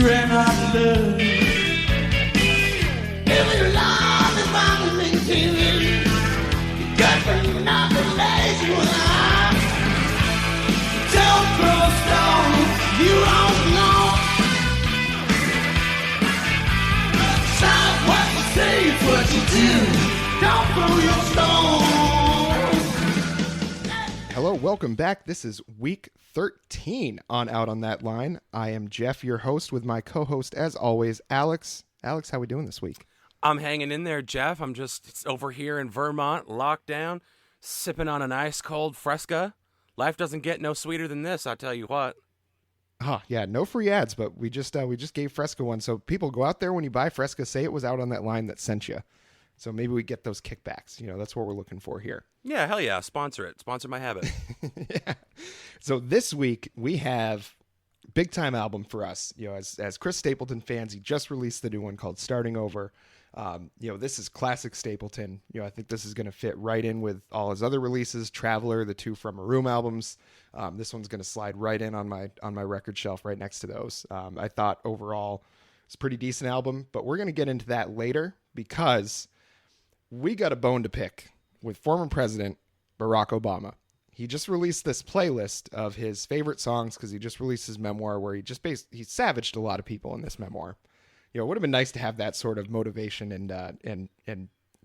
you ran out of love. Every love is bound to maintain it. You got to knock the legs with an don't throw a stone, you don't know. Stop what you say, it's what you do. Don't throw your stone. Hello, welcome back. This is week 13 on Out on That Line. I am Jeff, your host, with my co-host, as always, Alex. Alex, how we doing this week? I'm hanging in there, Jeff. I'm just over here in Vermont, locked down, sipping on an ice-cold Fresca. Life doesn't get no sweeter than this, I'll tell you what. Oh, yeah, no free ads, but we just gave Fresca one. So people, go out there when you buy Fresca, say it was Out on That Line that sent you. So maybe we get those kickbacks. You know, that's what we're looking for here. Yeah, hell yeah. Sponsor it. Sponsor my habit. Yeah. So this week we have big time album for us. You know, as Chris Stapleton fans, he just released the new one called Starting Over. This is classic Stapleton. You know, I think this is going to fit right in with all his other releases, Traveler, the two From a Room albums. This one's going to slide right in on my record shelf right next to those. I thought overall it's a pretty decent album, but we're going to get into that later because we got a bone to pick with former President Barack Obama. He just released this playlist of his favorite songs because he just released his memoir where he savaged a lot of people in this memoir. You know, it would have been nice to have that sort of motivation and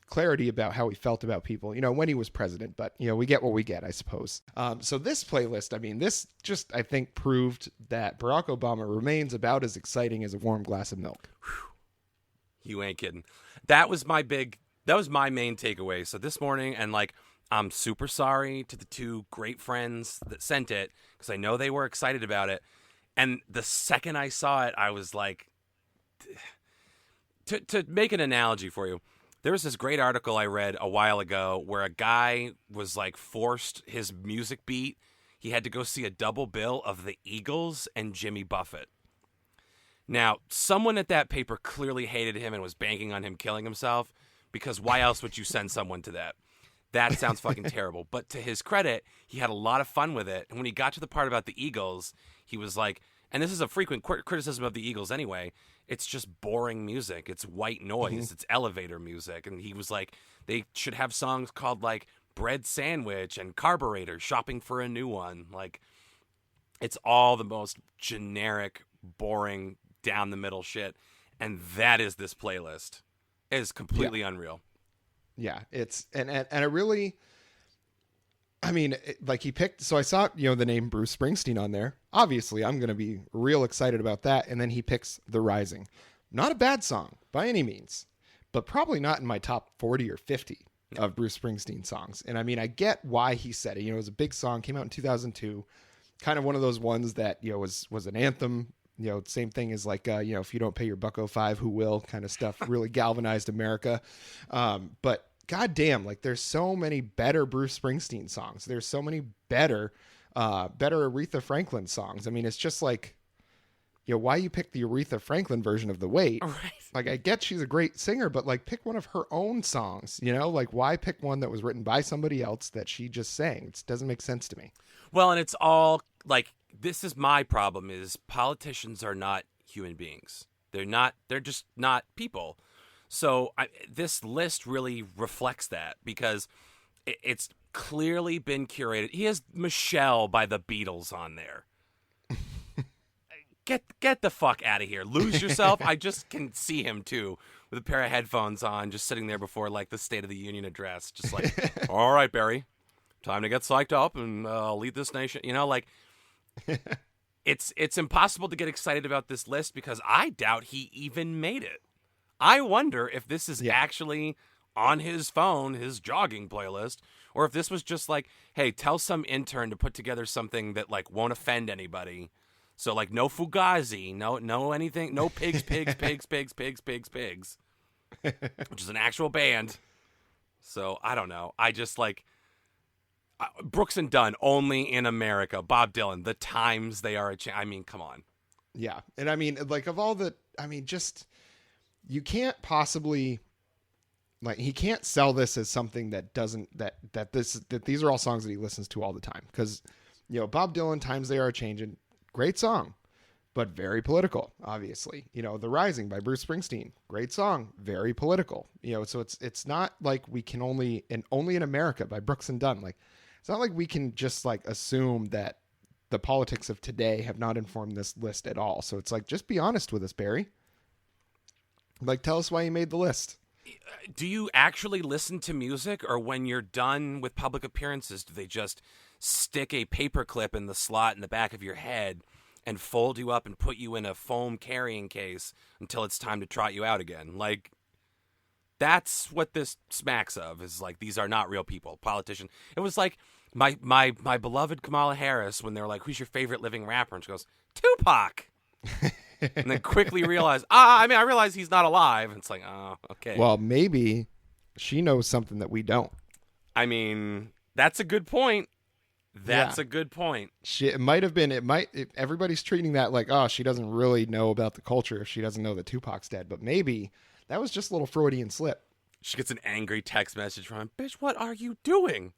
clarity about how he felt about people, you know, when he was president. But, you know, we get what we get, I suppose. So this playlist, I mean, this just, I think, proved that Barack Obama remains about as exciting as a warm glass of milk. You ain't kidding. That was my main takeaway. So this morning, and I'm super sorry to the two great friends that sent it because I know they were excited about it. And the second I saw it, I was like, to make an analogy for you, there was this great article I read a while ago where a guy was forced his music beat. He had to go see a double bill of the Eagles and Jimmy Buffett. Now, someone at that paper clearly hated him and was banking on him killing himself because why else would you send someone to that? That sounds fucking terrible. But to his credit, he had a lot of fun with it. And when he got to the part about the Eagles, he was like, and this is a frequent criticism of the Eagles anyway, it's just boring music. It's white noise. Mm-hmm. It's elevator music. And he was like, they should have songs called Bread Sandwich and Carburetor, Shopping for a New One. It's all the most generic, boring, down the middle shit. And that is this playlist. It is completely unreal. Yeah, it's and it really, I mean, he picked. So I saw the name Bruce Springsteen on there. Obviously, I'm going to be real excited about that. And then he picks The Rising, not a bad song by any means, but probably not in my top 40 or 50 of Bruce Springsteen songs. And I mean, I get why he said it. You know, it was a big song, came out in 2002, kind of one of those ones that was an anthem. You know, same thing as if you don't pay your $1.05, who will kind of stuff, really galvanized America. But goddamn, there's so many better Bruce Springsteen songs. There's so many better Aretha Franklin songs. I mean, it's just why you pick the Aretha Franklin version of The Wait. Right. I get she's a great singer, but pick one of her own songs, why pick one that was written by somebody else that she just sang? It doesn't make sense to me. Well, and it's all this is my problem is politicians are not human beings. They're just not people. So this list really reflects that because it's clearly been curated. He has Michelle by the Beatles on there. Get the fuck out of here. Lose Yourself. I just can see him too with a pair of headphones on, just sitting there before the State of the Union address. Just all right, Barry, time to get psyched up and lead this nation. It's impossible to get excited about this list because I doubt he even made it. I wonder if this is actually on his phone, his jogging playlist, or if this was just hey, tell some intern to put together something that won't offend anybody. So no Fugazi, no anything, no pigs, which is an actual band. So I don't know. I just Brooks and Dunn, Only in America, Bob Dylan, The Times They Are I mean, come on. Yeah. And I mean, of all the, just, you can't possibly, he can't sell this as something that doesn't, that these are all songs that he listens to all the time. Because, Bob Dylan, Times They Are Changing, great song. but very political, obviously. You know, The Rising by Bruce Springsteen, great song, very political. You know, so it's not like we can only in America by Brooks and Dunn. Like, it's not like we can just like assume that the politics of today have not informed this list at all. So it's like, just be honest with us, Barry. Like, tell us why you made the list. Do you actually listen to music, or when you're done with public appearances, do they just stick a paperclip in the slot in the back of your head and fold you up and put you in a foam carrying case until it's time to trot you out again? Like, that's what this smacks of, is like, these are not real people. Politicians. It was like my beloved Kamala Harris when they were like, who's your favorite living rapper? And she goes, Tupac. And then quickly realized, I realize he's not alive. And it's like, oh, okay. Well, maybe she knows something that we don't. I mean, that's a good point. That's a good point. Everybody's treating that like, oh, she doesn't really know about the culture if she doesn't know that Tupac's dead. But maybe that was just a little Freudian slip. She gets an angry text message from him. Bitch, what are you doing?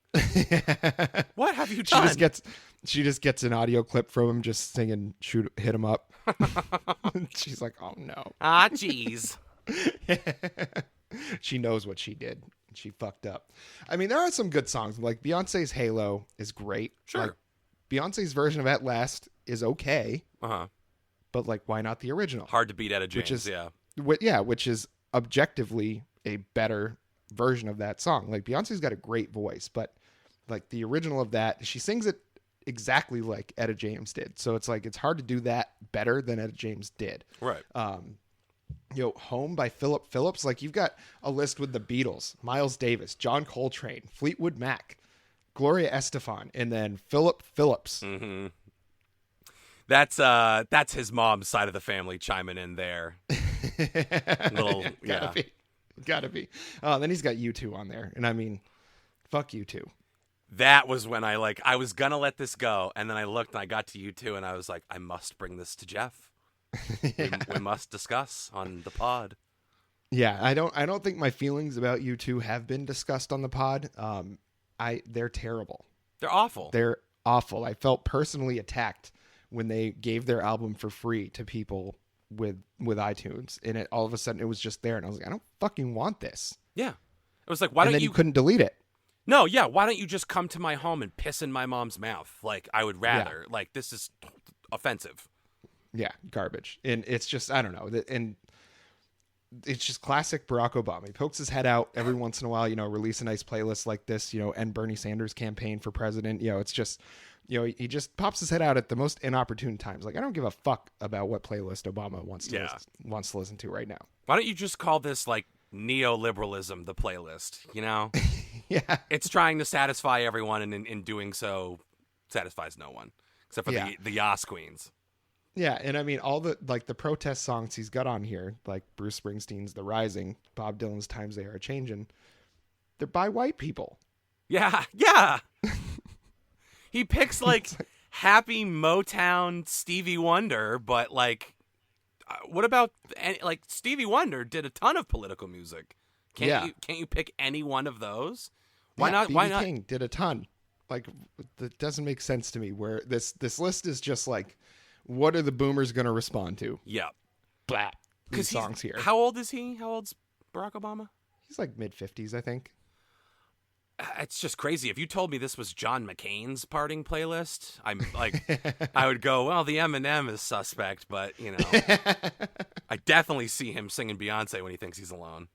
What have you done? She just gets an audio clip from him just singing hit him up. She's like, oh no. Ah, jeez. She knows what she did. She fucked up. I mean, there are some good songs. Like Beyonce's Halo is great. Sure. Like, Beyonce's version of At Last is okay. Uh-huh. But like, why not the original? Hard to beat Etta James, which is objectively a better version of that song. Like, Beyonce's got a great voice, but like the original of that, she sings it exactly like Etta James did. So it's like, it's hard to do that better than Etta James did. Right. Home by Philip Phillips. Like, you've got a list with the Beatles, Miles Davis, John Coltrane, Fleetwood Mac, Gloria Estefan, and then Philip Phillips. Mm-hmm. That's his mom's side of the family chiming in there. Gotta be. Then he's got U2 on there, and I mean, fuck U2. That was when I was gonna let this go, and then I looked and I got to U2, and I was like, I must bring this to Geoff. We must discuss on the pod. Yeah, I don't think my feelings about U2 have been discussed on the pod. They're terrible. They're awful. They're awful. I felt personally attacked when they gave their album for free to people with iTunes, and all of a sudden it was just there, and I was like, I don't fucking want this. Yeah, it was like, why don't you couldn't delete it? No, yeah, why don't you just come to my home and piss in my mom's mouth? Like, I would rather. Yeah. Like, this is offensive. Yeah, garbage. And it's just, I don't know. And it's just classic Barack Obama. He pokes his head out every once in a while, release a nice playlist like this, and Bernie Sanders campaign for president. It's just, he just pops his head out at the most inopportune times. Like, I don't give a fuck about what playlist Obama wants to listen to right now. Why don't you just call this, like, neoliberalism, the playlist, Yeah. It's trying to satisfy everyone, and in doing so, satisfies no one, except for the Yas Queens. Yeah, and I mean, all the protest songs he's got on here, like Bruce Springsteen's The Rising, Bob Dylan's Times They Are Changin', they're by white people. Yeah. He picks, like, happy Motown Stevie Wonder, but, like, what about, like, Stevie Wonder did a ton of political music. Can't you pick any one of those? Why not? B.B. King did a ton. Like, that doesn't make sense to me, where this list is just like, what are the boomers going to respond to? Yeah. Blah. These songs here. How old is he? How old's Barack Obama? He's like mid-50s, I think. It's just crazy. If you told me this was John McCain's parting playlist, I'm like, I would go, well, the Eminem is suspect, but, I definitely see him singing Beyonce when he thinks he's alone.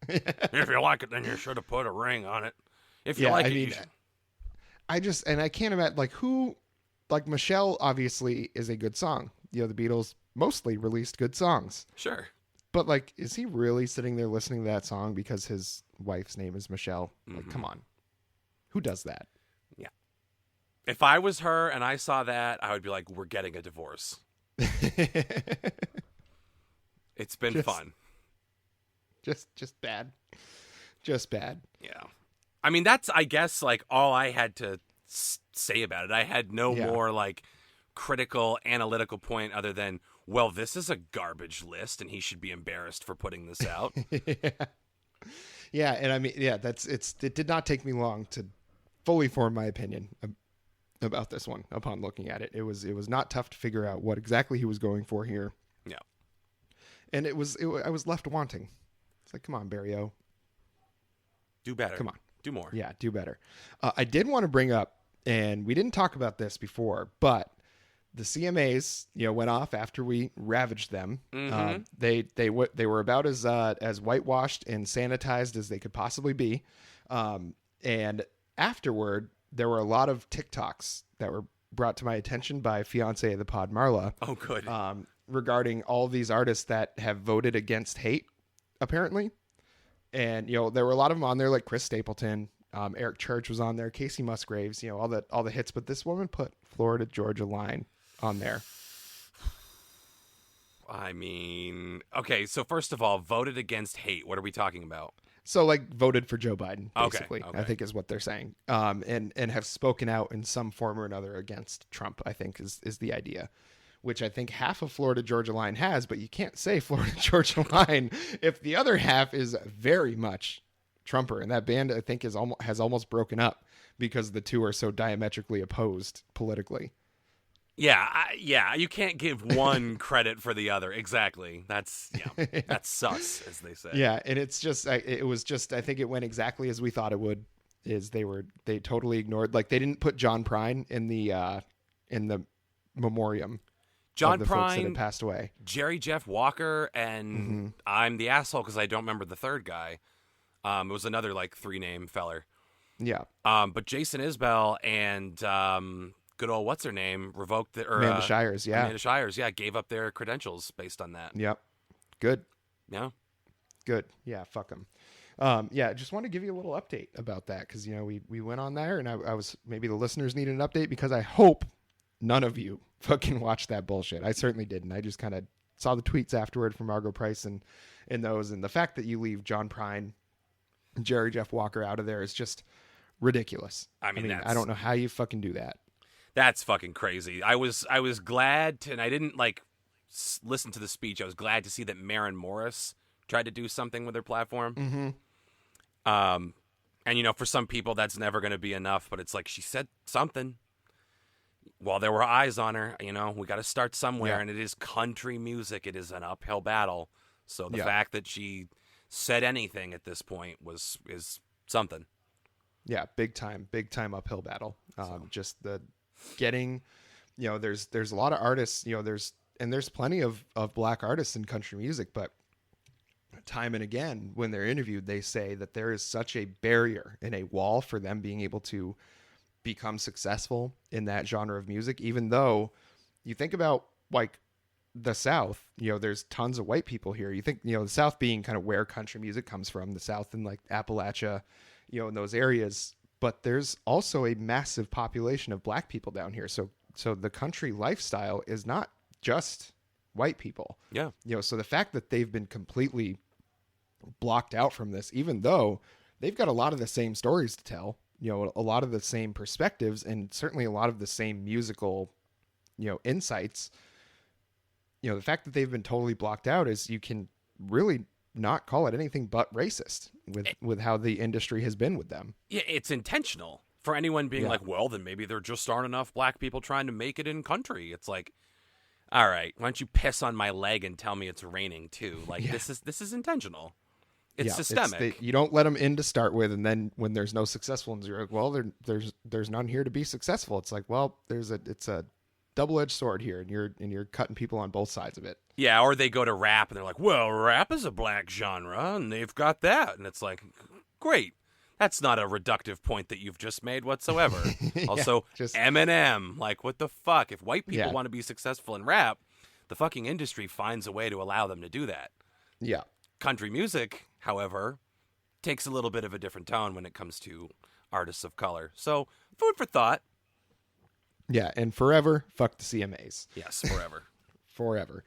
If you like it, then you should have put a ring on it. If you like it, I can't imagine, like Michelle obviously is a good song. The Beatles mostly released good songs. Sure. But, like, is he really sitting there listening to that song because his wife's name is Michelle? Mm-hmm. Like, come on. Who does that? Yeah. If I was her and I saw that, I would be like, we're getting a divorce. It's been fun. Just bad. Just bad. Yeah. I mean, that's, I guess, like, all I had to say about it. I had no more, like, critical, analytical point other than, well, this is a garbage list and he should be embarrassed for putting this out. Yeah, and I mean, it did not take me long to fully form my opinion about this one upon looking at it. It was not tough to figure out what exactly he was going for here. Yeah. And I was left wanting. It's like, come on, Barrio. Do better. Come on. Do more. Yeah, do better. I did want to bring up, and we didn't talk about this before, but the CMAs, went off after we ravaged them. Mm-hmm. They were about as whitewashed and sanitized as they could possibly be. And afterward, there were a lot of TikToks that were brought to my attention by fiance of the pod, Marla. Oh, good. Regarding all these artists that have voted against hate, apparently. And, there were a lot of them on there, like Chris Stapleton, Eric Church was on there, Casey Musgraves, all the hits. But this woman put Florida Georgia Line on there. I mean, okay, so first of all, voted against hate. What are we talking about? So, like, voted for Joe Biden, basically, Okay. I think is what they're saying. And have spoken out in some form or another against Trump, I think is the idea. Which I think half of Florida Georgia Line has, but you can't say Florida Georgia Line if the other half is very much Trumper. And that band, I think, has almost broken up because the two are so diametrically opposed politically. Yeah, you can't give one credit for the other. Exactly. That's sus, as they say. Yeah, and it's just, I think it went exactly as we thought it would. They totally ignored, like, they didn't put John Prine in the memoriam. John of the folks that had Prine, passed away. Jerry Jeff Walker, and I'm the asshole because I don't remember the third guy. It was another, like, 3-name feller. Yeah. But Jason Isbell and good old what's her name revoked Amanda Shires. Yeah. Amanda Shires. Yeah, gave up their credentials based on that. Yep. Good. Yeah. Good. Yeah. Fuck them. Yeah. Just want to give you a little update about that because we went on there and I was maybe the listeners need an update because I hope none of you fucking watched that bullshit. I certainly didn't. I just kind of saw the tweets afterward from Margot Price and those, and the fact that you leave John Prine, Jerry Jeff Walker out of there is just ridiculous. I mean I don't know how you fucking do that. That's fucking crazy. I was glad to, and I didn't like listen to the speech. I was glad to see that Maren Morris tried to do something with her platform. Mm-hmm. And for some people that's never going to be enough, but it's like she said something. While there were eyes on her, we got to start somewhere, and it is country music. It is an uphill battle. So the fact that she said anything at this point is something. Yeah, big time uphill battle. Just the getting, there's a lot of artists, there's plenty of black artists in country music, but time and again, when they're interviewed, they say that there is such a barrier and a wall for them being able to become successful in that genre of music, even though you think about like the South, there's tons of white people here. You think, the South being kind of where country music comes from, the South and like Appalachia, in those areas, but there's also a massive population of black people down here. So the country lifestyle is not just white people. Yeah. So the fact that they've been completely blocked out from this, even though they've got a lot of the same stories to tell, a lot of the same perspectives and certainly a lot of the same musical, insights, the fact that they've been totally blocked out is you can really not call it anything but racist with how the industry has been with them. Yeah, it's intentional for anyone being like, well, then maybe there just aren't enough black people trying to make it in country. It's like, all right, why don't you piss on my leg and tell me it's raining too? Like this is intentional. It's systemic. You don't let them in to start with, and then when there's no successful ones, you're like, well, there's none here to be successful. It's like, well, it's a double-edged sword here, and you're cutting people on both sides of it. Yeah, or they go to rap and they're like, well, rap is a black genre, and they've got that, and it's like, great. That's not a reductive point that you've just made whatsoever. Also, just Eminem, like, what the fuck? If white people want to be successful in rap, the fucking industry finds a way to allow them to do that. Yeah. Country music, however, takes a little bit of a different tone when it comes to artists of color. So, food for thought. Yeah, and forever, fuck the CMAs. Yes, forever. Forever.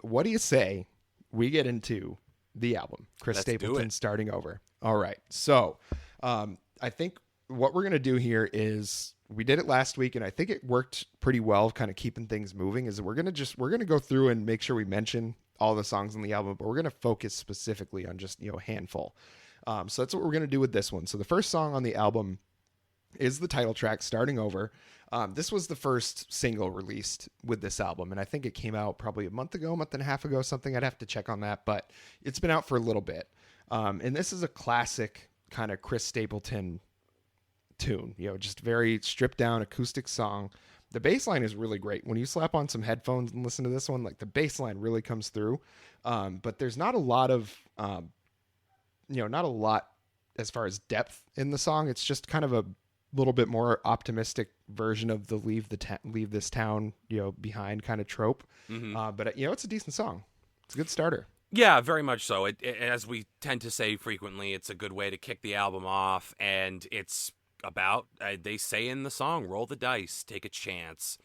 What do you say we get into the album, Chris Stapleton Starting Over? All right. So I think what we're going to do here is we did it last week, and I think it worked pretty well, kind of keeping things moving, is we're going to go through and make sure we mention all the songs on the album, but we're going to focus specifically on just, a handful. So that's what we're going to do with this one. So the first song on the album is the title track, Starting Over. This was the first single released with this album, and I think it came out probably a month and a half ago, something. I'd have to check on that, but it's been out for a little bit. And this is a classic kind of Chris Stapleton tune, just very stripped down acoustic song. The bass line is really great. When you slap on some headphones and listen to this one, like the bass line really comes through. But there's not a lot of, not a lot as far as depth in the song. It's just kind of a little bit more optimistic version of the leave this town, behind kind of trope. But it's a decent song. It's a good starter. Yeah, very much so. As we tend to say frequently, it's a good way to kick the album off, and it's about, they say in the song, roll the dice, take a chance,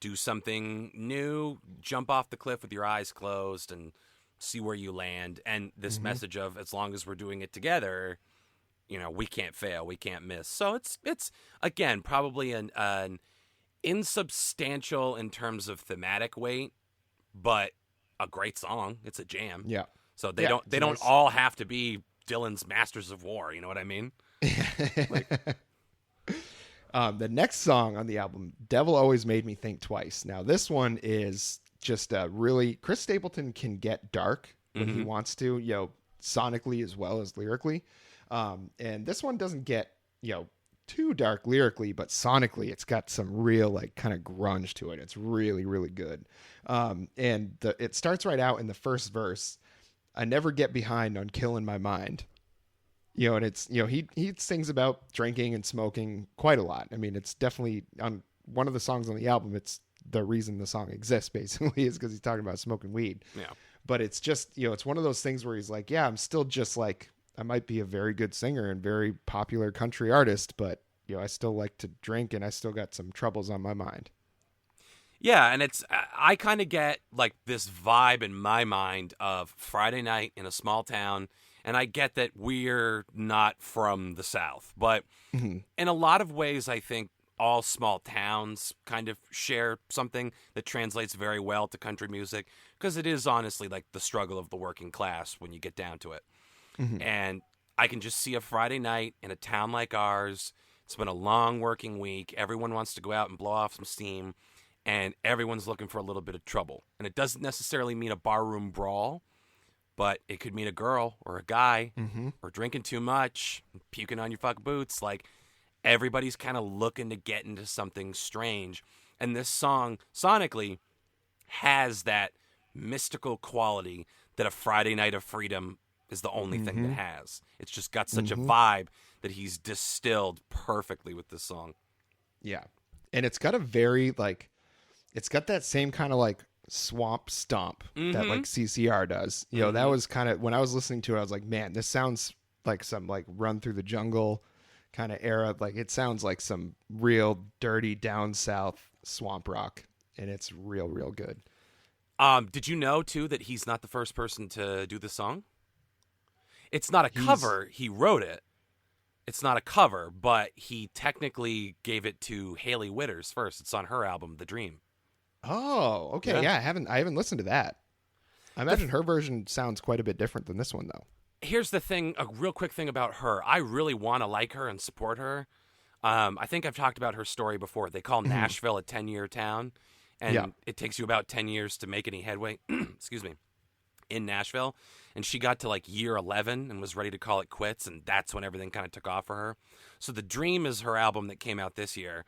do something new, jump off the cliff with your eyes closed and see where you land. And this message of, as long as we're doing it together, we can't fail, we can't miss. So it's again, probably an insubstantial in terms of thematic weight, but a great song. It's a jam. Yeah. So they don't all have to be Dylan's Masters of War. You know what I mean? The next song on the album, Devil Always Made Me Think Twice. Now, this one is just really, Chris Stapleton can get dark when he wants to, sonically as well as lyrically. And this one doesn't get, too dark lyrically, but sonically it's got some real like kind of grunge to it. It's really, really good. And it starts right out in the first verse. I never get behind on killing my mind. And it's, he sings about drinking and smoking quite a lot. I mean, it's definitely on one of the songs on the album. It's the reason the song exists basically is because he's talking about smoking weed. Yeah. But it's just, it's one of those things where he's like, yeah, I'm still just like, I might be a very good singer and very popular country artist, but I still like to drink and I still got some troubles on my mind. Yeah, and I kind of get like this vibe in my mind of Friday night in a small town, and I get that we're not from the South, but in a lot of ways I think all small towns kind of share something that translates very well to country music, because it is honestly like the struggle of the working class when you get down to it. And I can just see a Friday night in a town like ours. It's been a long working week. Everyone wants to go out and blow off some steam, and everyone's looking for a little bit of trouble. And it doesn't necessarily mean a barroom brawl, but it could mean a girl or a guy or drinking too much, puking on your fucking boots. Like, everybody's kind of looking to get into something strange. And this song, sonically, has that mystical quality that a Friday Night of Freedom is the only thing that has. It's just got such a vibe that he's distilled perfectly with this song. Yeah. And it's got a very, like, it's got that same kind of, like, swamp stomp that, like, CCR does. That was kind of, when I was listening to it, I was like, man, this sounds like some, like, Run Through the Jungle kind of era. Like, it sounds like some real dirty down south swamp rock. And it's real, real good. Did you know, too, that he's not the first person to do the song? It's not a cover. He wrote it. It's not a cover, but he technically gave it to Hayley Whitters first. It's on her album, The Dream. Oh, okay. Yeah, I haven't listened to that. I imagine her version sounds quite a bit different than this one, though. Here's the thing, a real quick thing about her. I really want to like her and support her. I think I've talked about her story before. They call Nashville a 10-year town, and it takes you about 10 years to make any headway. Excuse me. In Nashville, and she got to like year 11 and was ready to call it quits, and that's when everything kind of took off for her. So The Dream is her album that came out this year,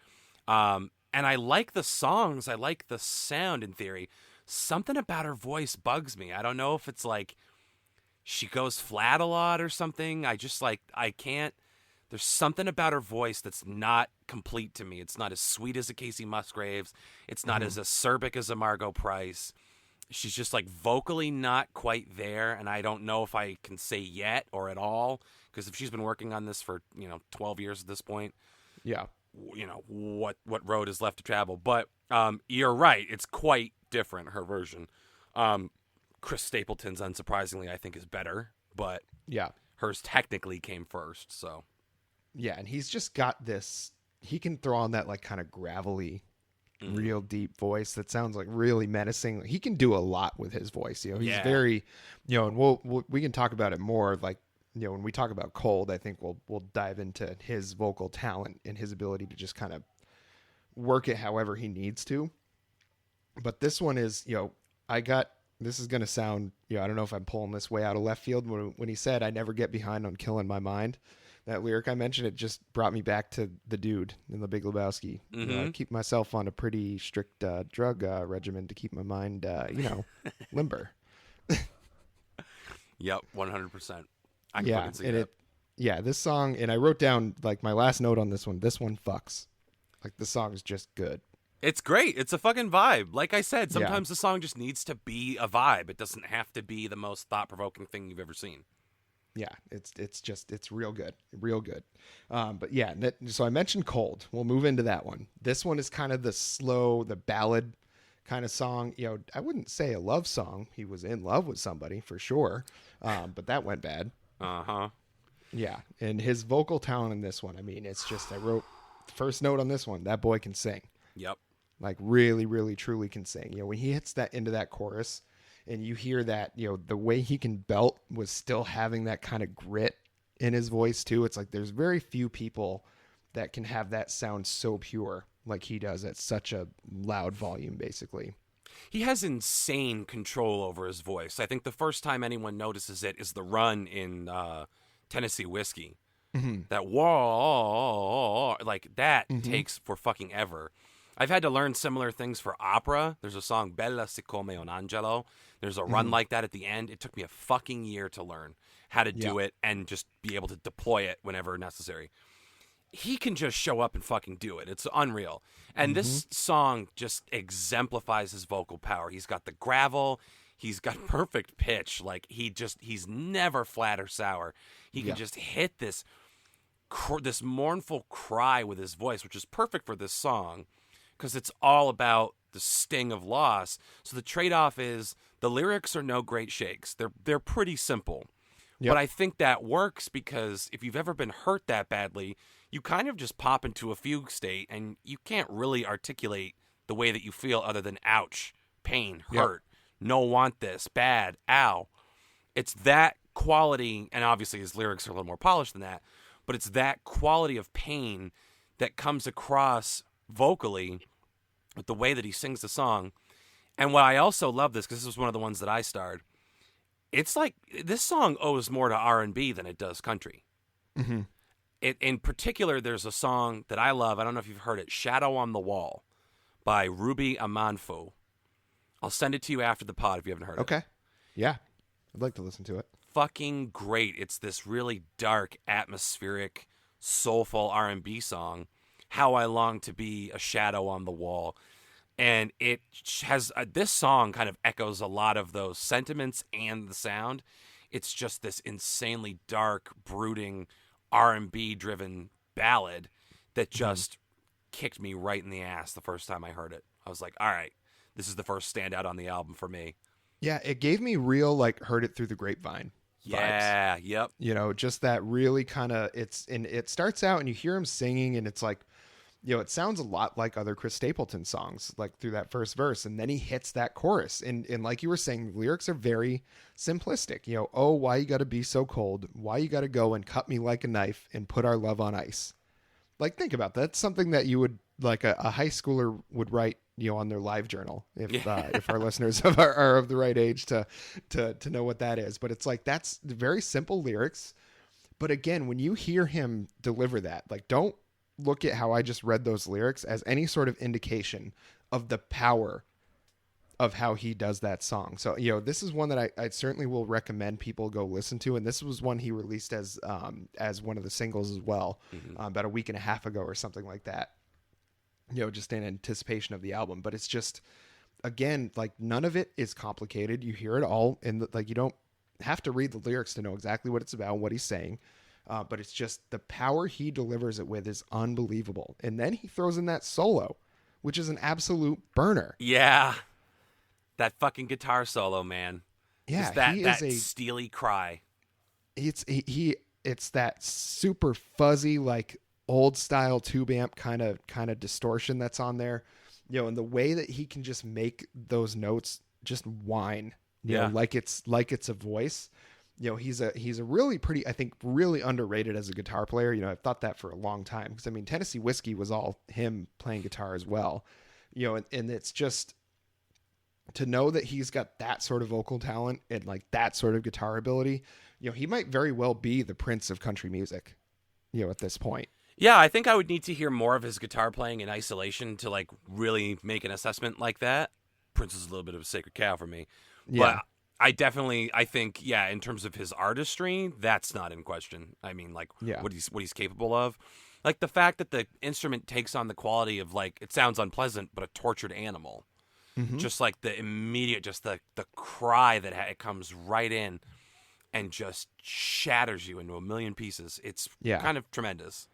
and I like the songs, I like the sound in theory. Something about her voice bugs me. I don't know if it's like she goes flat a lot or something. I just like, I can't, there's something about her voice that's not complete to me. It's not as sweet as a Casey Musgraves. It's not as acerbic as a Margot Price. She's just like vocally not quite there, and I don't know if I can say yet or at all, because if she's been working on this for 12 years at this point, what road is left to travel. But you're right, it's quite different, her version. Chris Stapleton's, unsurprisingly, I think is better, but hers technically came first. So and he's just got this. He can throw on that like kind of gravelly, real deep voice that sounds like really menacing. He can do a lot with his voice. He's very, and we can talk about it more. Like when we talk about Cold, I think we'll dive into his vocal talent and his ability to just kind of work it however he needs to. But this one is, this is going to sound, I don't know if I'm pulling this way out of left field. When he said, "I never get behind on killing my mind," that lyric I mentioned, it just brought me back to the dude in The Big Lebowski. Mm-hmm. I keep myself on a pretty strict drug regimen to keep my mind, limber. Yep, 100%. I can fucking see that. This song, and I wrote down like my last note on this one. This one fucks. Like the song is just good. It's great. It's a fucking vibe. Like I said, sometimes the song just needs to be a vibe. It doesn't have to be the most thought-provoking thing you've ever seen. Yeah, it's real good, real good. But yeah, so I mentioned Cold. We'll move into that one. This one is kind of the slow, the ballad kind of song. I wouldn't say a love song. He was in love with somebody for sure, but that went bad. Yeah, and his vocal talent in this one, I mean, it's just, I wrote the first note on this one, that boy can sing. Yep. Like really, really, truly can sing. When he hits that into that chorus and you hear that, the way he can belt was still having that kind of grit in his voice too. It's like there's very few people that can have that sound so pure like he does at such a loud volume, basically. He has insane control over his voice. I think the first time anyone notices it is the run in Tennessee Whiskey. Mm-hmm. That whoa, like that takes for fucking ever. I've had to learn similar things for opera. There's a song, Bella siccome un angelo. There's a run like that at the end. It took me a fucking year to learn how to do it and just be able to deploy it whenever necessary. He can just show up and fucking do it. It's unreal. And this song just exemplifies his vocal power. He's got the gravel. He's got perfect pitch. Like he's never flat or sour. He can just hit this mournful cry with his voice, which is perfect for this song because it's all about the sting of loss. So the trade-off is the lyrics are no great shakes. They're pretty simple. But I think that works because if you've ever been hurt that badly, you kind of just pop into a fugue state and you can't really articulate the way that you feel other than ouch, pain, hurt, no want this, bad, ow. It's that quality, and obviously his lyrics are a little more polished than that, but it's that quality of pain that comes across vocally with the way that he sings the song. And what I also love this, because this was one of the ones that I starred, it's like this song owes more to R&B than it does country. Mm-hmm. In particular, there's a song that I love. I don't know if you've heard it, Shadow on the Wall by Ruby Amanfo. I'll send it to you after the pod if you haven't heard it. Okay. Yeah. I'd like to listen to it. Fucking great. It's this really dark, atmospheric, soulful R&B song, How I Long to Be a Shadow on the Wall. And it has this song kind of echoes a lot of those sentiments and the sound. It's just this insanely dark, brooding, R&B driven ballad that just kicked me right in the ass the first time I heard it. I was like, all right, this is the first standout on the album for me. Yeah, it gave me real heard it through the grapevine vibes. Yeah, yep. Just that really kind of it starts out and you hear him singing and it's like, it sounds a lot like other Chris Stapleton songs, like through that first verse. And then he hits that chorus. And like you were saying, the lyrics are very simplistic. Oh, why you got to be so cold? Why you got to go and cut me like a knife and put our love on ice? Like, think about that. That's something that you would, like a high schooler would write, on their live journal. If our listeners are of the right age to know what that is. But it's like, that's very simple lyrics. But again, when you hear him deliver that, like, don't look at how I just read those lyrics as any sort of indication of the power of how he does that song. So, this is one that I certainly will recommend people go listen to. And this was one he released as one of the singles as well, about a week and a half ago or something like that, just in anticipation of the album. But it's just, again, like, none of it is complicated. You hear it all and you don't have to read the lyrics to know exactly what it's about, what he's saying. But it's just the power he delivers it with is unbelievable. And then he throws in that solo, which is an absolute burner. Yeah. That fucking guitar solo, man. Yeah. That steely cry. It's that super fuzzy, like old style tube amp kind of distortion that's on there. And the way that he can just make those notes just whine, like it's a voice. he's a really pretty, I think, really underrated as a guitar player. I've thought that for a long time, because I mean, Tennessee Whiskey was all him playing guitar as well. And it's just to know that he's got that sort of vocal talent and like that sort of guitar ability. He might very well be the Prince of country music, at this point. Yeah, I think I would need to hear more of his guitar playing in isolation to like really make an assessment like that. Prince is a little bit of a sacred cow for me. Yeah. But I think, in terms of his artistry, that's not in question. I mean, like, what he's capable of. Like, the fact that the instrument takes on the quality of, like, it sounds unpleasant, but a tortured animal. Mm-hmm. Just, like, the immediate, just the cry that it comes right in and just shatters you into a million pieces. It's kind of tremendous.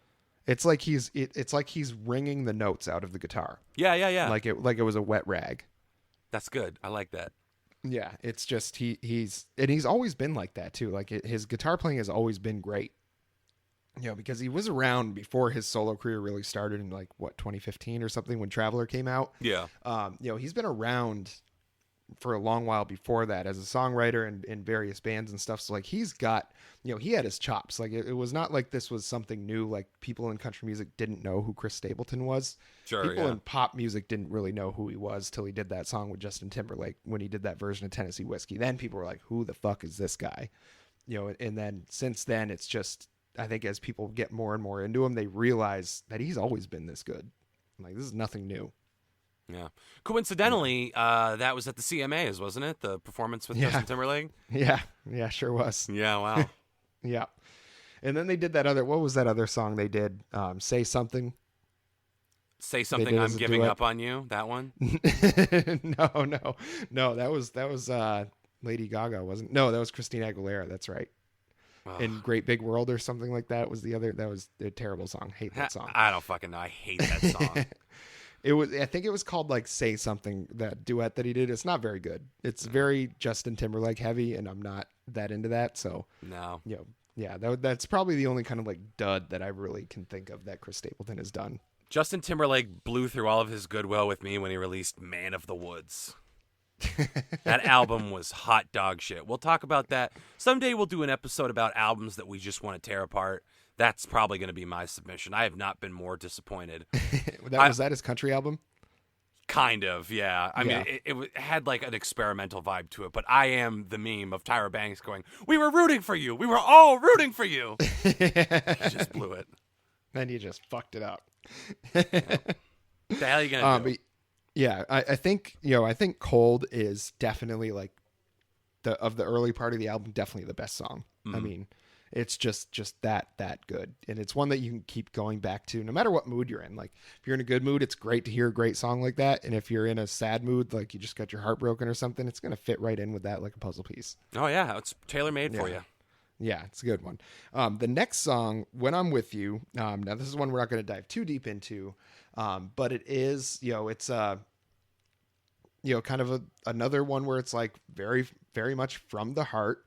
It's like he's wringing the notes out of the guitar. Yeah. Like it was a wet rag. That's good. I like that. Yeah, it's just he's always been like that too. Like his guitar playing has always been great. Because he was around before his solo career really started in 2015 or something, when Traveler came out. Yeah. He's been around for a long while before that as a songwriter and in various bands and stuff. So like he's got, he had his chops. Like it was not like this was something new. Like people in country music didn't know who Chris Stapleton was. Sure, people in pop music didn't really know who he was till he did that song with Justin Timberlake, when he did that version of Tennessee Whiskey. Then people were like, who the fuck is this guy? And then since then it's just, I think as people get more and more into him, they realize that he's always been this good. Like, this is nothing new. Yeah. Coincidentally, that was at the CMAs, wasn't it? The performance with Justin Timberlake? Yeah, sure was. Yeah, wow. Yeah. And then they did that other, what was that other song they did? Say Something. Say Something, I'm Giving Up on You, that one? No, that was Lady Gaga, wasn't? No, that was Christina Aguilera, that's right. In Great Big World or something like that was the other. That was a terrible song. Hate that song. I don't fucking know. I hate that song. I think it was called Say Something, that duet that he did. It's not very good. It's very Justin Timberlake heavy, and I'm not that into that. So no. That's probably the only kind of dud that I really can think of that Chris Stapleton has done. Justin Timberlake blew through all of his goodwill with me when he released Man of the Woods. That album was hot dog shit. We'll talk about that someday. We'll do an episode about albums that we just want to tear apart. That's probably going to be my submission. I have not been more disappointed. Was that his country album? Kind of, yeah. I mean, it had an experimental vibe to it, but I am the meme of Tyra Banks going, "We were rooting for you. We were all rooting for you." You just blew it. Then you just fucked it up. What the hell are you going to do? Yeah, I think Cold is definitely of the early part of the album, definitely the best song. I mean, it's just that good. And it's one that you can keep going back to no matter what mood you're in. Like if you're in a good mood, it's great to hear a great song like that. And if you're in a sad mood, like you just got your heart broken or something, it's going to fit right in with that like a puzzle piece. Oh yeah, it's tailor-made for you. Yeah, it's a good one. The next song, When I'm With You, now this is one we're not going to dive too deep into, but it is, it's kind of another one where it's very, very much from the heart.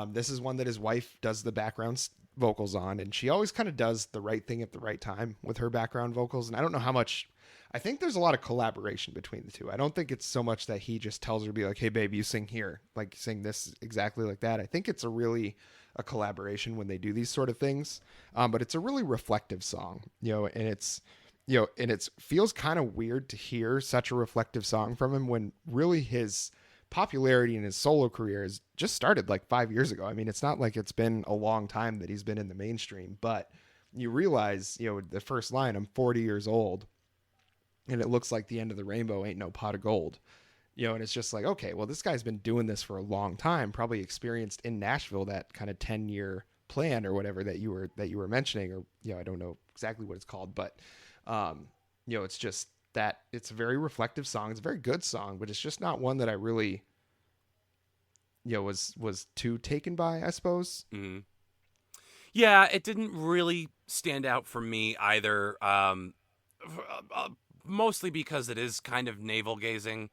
This is one that his wife does the background vocals on, and she always kind of does the right thing at the right time with her background vocals. And I don't know how much, I think there's a lot of collaboration between the two. I don't think it's so much that he just tells her to be like, "Hey babe, you sing here, sing this exactly like that." I think it's a collaboration when they do these sort of things. But it's a really reflective song, and it's, and it feels kind of weird to hear such a reflective song from him when really his popularity in his solo career has just started 5 years ago. I mean, it's not like it's been a long time that he's been in the mainstream, but you realize, the first line, "I'm 40 years old and it looks like the end of the rainbow ain't no pot of gold." And it's just okay, well, this guy's been doing this for a long time, probably experienced in Nashville that kind of 10-year plan or whatever that you were mentioning, or, I don't know exactly what it's called, but, it's just that it's a very reflective song. It's a very good song, but it's just not one that I really, was too taken by, I suppose. Mm-hmm. Yeah, it didn't really stand out for me either. Mostly because it is kind of navel gazing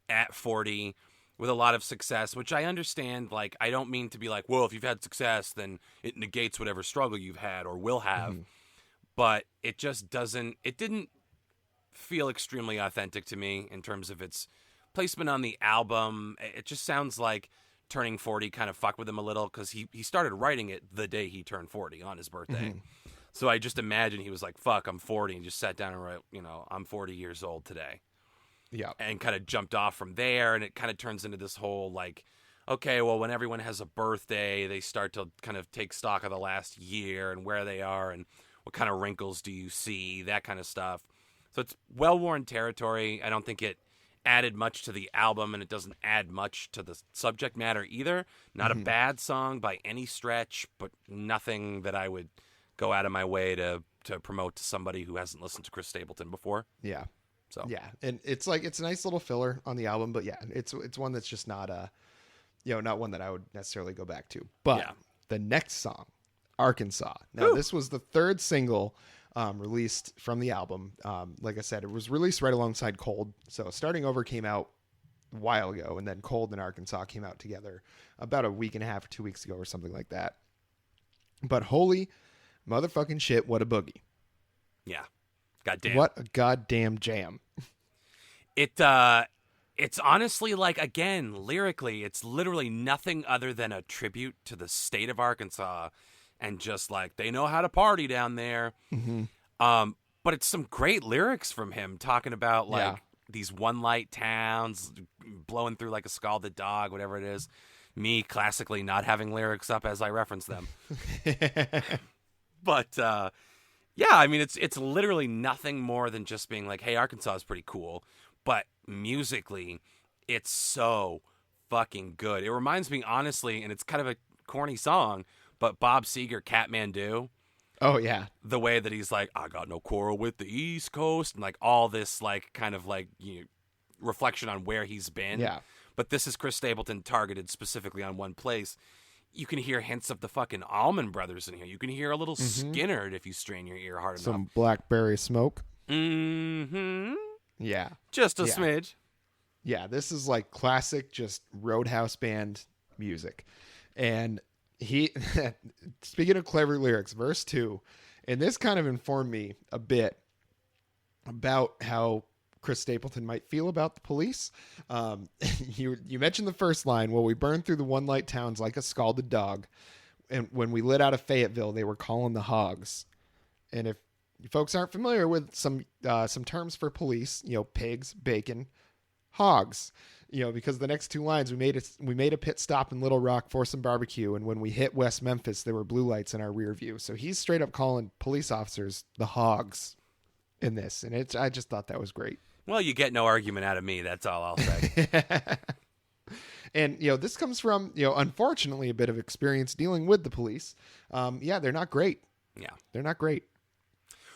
at 40 with a lot of success, which I understand. I don't mean to be well, if you've had success, then it negates whatever struggle you've had or will have. Mm-hmm. But it just didn't feel extremely authentic to me in terms of its placement on the album. It just sounds like turning 40 kind of fucked with him a little because he started writing it the day he turned 40 on his birthday. So I just imagine he was like, fuck, I'm 40, and just sat down and wrote, I'm 40 years old today. Yeah. And kind of jumped off from there, and it kind of turns into this whole like, okay, well, when everyone has a birthday, they start to kind of take stock of the last year and where they are and what kind of wrinkles do you see, that kind of stuff. So it's well-worn territory. I don't think it added much to the album, and it doesn't add much to the subject matter either. Not a bad song by any stretch, but nothing that I would go out of my way to promote to somebody who hasn't listened to Chris Stapleton before. Yeah. So yeah, and it's a nice little filler on the album, but yeah, it's one that's just not not one that I would necessarily go back to. But the next song, Arkansas. Now this was the third single released from the album. Like I said, it was released right alongside Cold. So Starting Over came out a while ago, and then Cold and Arkansas came out together about a week and a half or 2 weeks ago or something like that. But holy motherfucking shit, what a boogie. Yeah. Goddamn. What a goddamn jam. It's honestly like, again, lyrically, it's literally nothing other than a tribute to the state of Arkansas and just like, they know how to party down there. But it's some great lyrics from him talking about like these one light towns blowing through like a scalded dog, whatever it is. Me classically not having lyrics up as I reference them. But, yeah, I mean, it's literally nothing more than just being like, hey, Arkansas is pretty cool. But musically, it's so fucking good. It reminds me, honestly, and it's kind of a corny song, but Bob Seger, Catmandu. Oh, yeah. The way that he's like, I got no quarrel with the East Coast, and like all this like kind of like reflection on where he's been. Yeah. But this is Chris Stapleton targeted specifically on one place. You can hear hints of the fucking Allman Brothers in here. You can hear a little Skinnerd if you strain your ear hard enough. Some Blackberry Smoke. Mm-hmm. Yeah. Just a smidge. Yeah, this is like classic, just Roadhouse band music. And he, speaking of clever lyrics, verse 2, and this kind of informed me a bit about how Chris Stapleton might feel about the police. You mentioned the first line, well, we burned through the one light towns like a scalded dog. And when we lit out of Fayetteville, they were calling the hogs. And if you folks aren't familiar with some terms for police, pigs, bacon, hogs, because the next two lines, we made a pit stop in Little Rock for some barbecue. And when we hit West Memphis, there were blue lights in our rear view. So he's straight up calling police officers the hogs in this. And I just thought that was great. Well, you get no argument out of me. That's all I'll say. And, this comes from, unfortunately, a bit of experience dealing with the police. They're not great. Yeah. They're not great.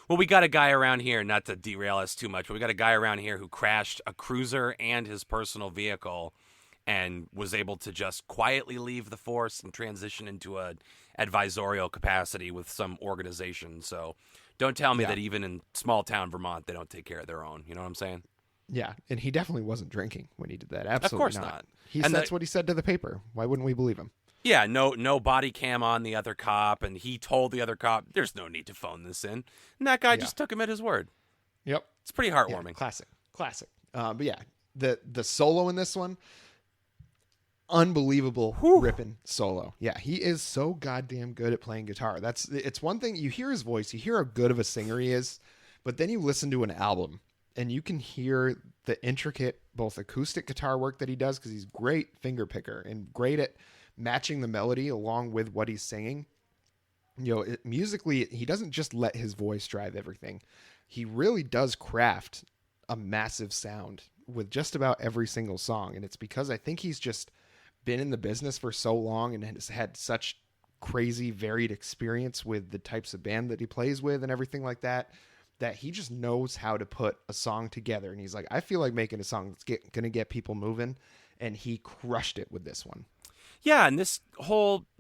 Well, we got a guy around here, not to derail us too much, but we got a guy around here who crashed a cruiser and his personal vehicle and was able to just quietly leave the force and transition into a advisorial capacity with some organization. So don't tell me that even in small town Vermont, they don't take care of their own. You know what I'm saying? Yeah. And he definitely wasn't drinking when he did that. Absolutely Of course not. not. That's what he said to the paper. Why wouldn't we believe him? Yeah, no body cam on the other cop, and he told the other cop, there's no need to phone this in. And that guy just took him at his word. Yep. It's pretty heartwarming. Yeah, classic. But yeah, the solo in this one, unbelievable ripping solo. Yeah, he is so goddamn good at playing guitar. It's one thing, you hear his voice, you hear how good of a singer he is, but then you listen to an album and you can hear the intricate both acoustic guitar work that he does, because he's great finger picker and great at matching the melody along with what he's singing. Musically, he doesn't just let his voice drive everything. He really does craft a massive sound with just about every single song. And it's because I think he's just been in the business for so long and has had such crazy varied experience with the types of band that he plays with and everything like that, that he just knows how to put a song together. And he's like, I feel like making a song that's going to get people moving. And he crushed it with this one. Yeah, and this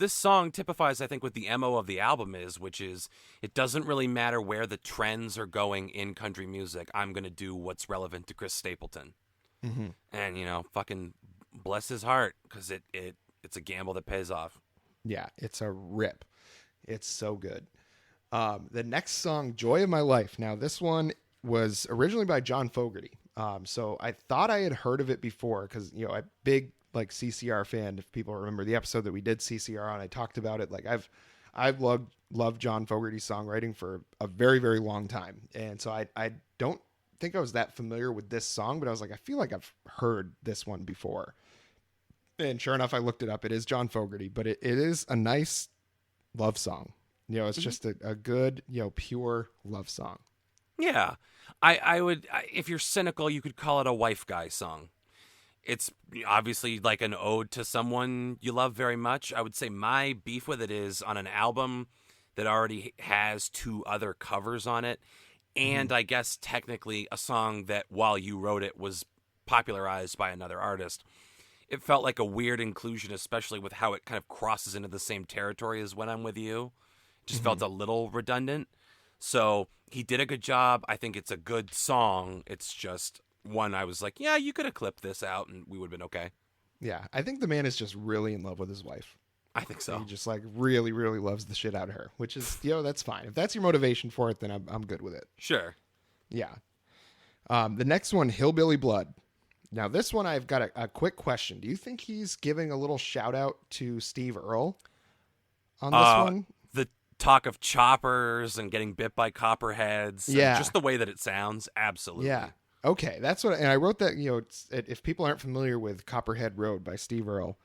song typifies, I think, what the MO of the album is, which is it doesn't really matter where the trends are going in country music. I'm going to do what's relevant to Chris Stapleton. Mm-hmm. And, fucking bless his heart, because it's a gamble that pays off. Yeah, it's a rip. It's so good. The next song, Joy of My Life. Now, this one was originally by John Fogerty. So I thought I had heard of it before because, a big like CCR fan. If people remember the episode that we did CCR on, I talked about it. Like I've loved John Fogerty's songwriting for a very, very long time. And so I don't think I was that familiar with this song, but I was like, I feel like I've heard this one before. And sure enough, I looked it up. It is John Fogerty, but it is a nice love song. You know, it's just a good, you know, pure love song. Yeah. I would, if you're cynical, you could call it a wife guy song. It's obviously like an ode to someone you love very much. I would say my beef with it is on an album that already has 2 other covers on it. And I guess technically a song that while you wrote it was popularized by another artist. It felt like a weird inclusion, especially with how it kind of crosses into the same territory as When I'm With You. It just felt a little redundant. So he did a good job. I think it's a good song. It's just one I was like, yeah, you could have clipped this out and we would have been okay. Yeah, I think the man is just really in love with his wife. I think so. He just like really, really loves the shit out of her, which is, you know, that's fine. If that's your motivation for it, then I'm good with it. Sure. Yeah. The next one, Hillbilly Blood. Now, this one, I've got a quick question. Do you think he's giving a little shout out to Steve Earle on this one? The talk of choppers and getting bit by copperheads. Yeah. Just the way that it sounds. Absolutely. Yeah. Okay. That's what, and I wrote that, you know, if people aren't familiar with Copperhead Road by Steve Earle,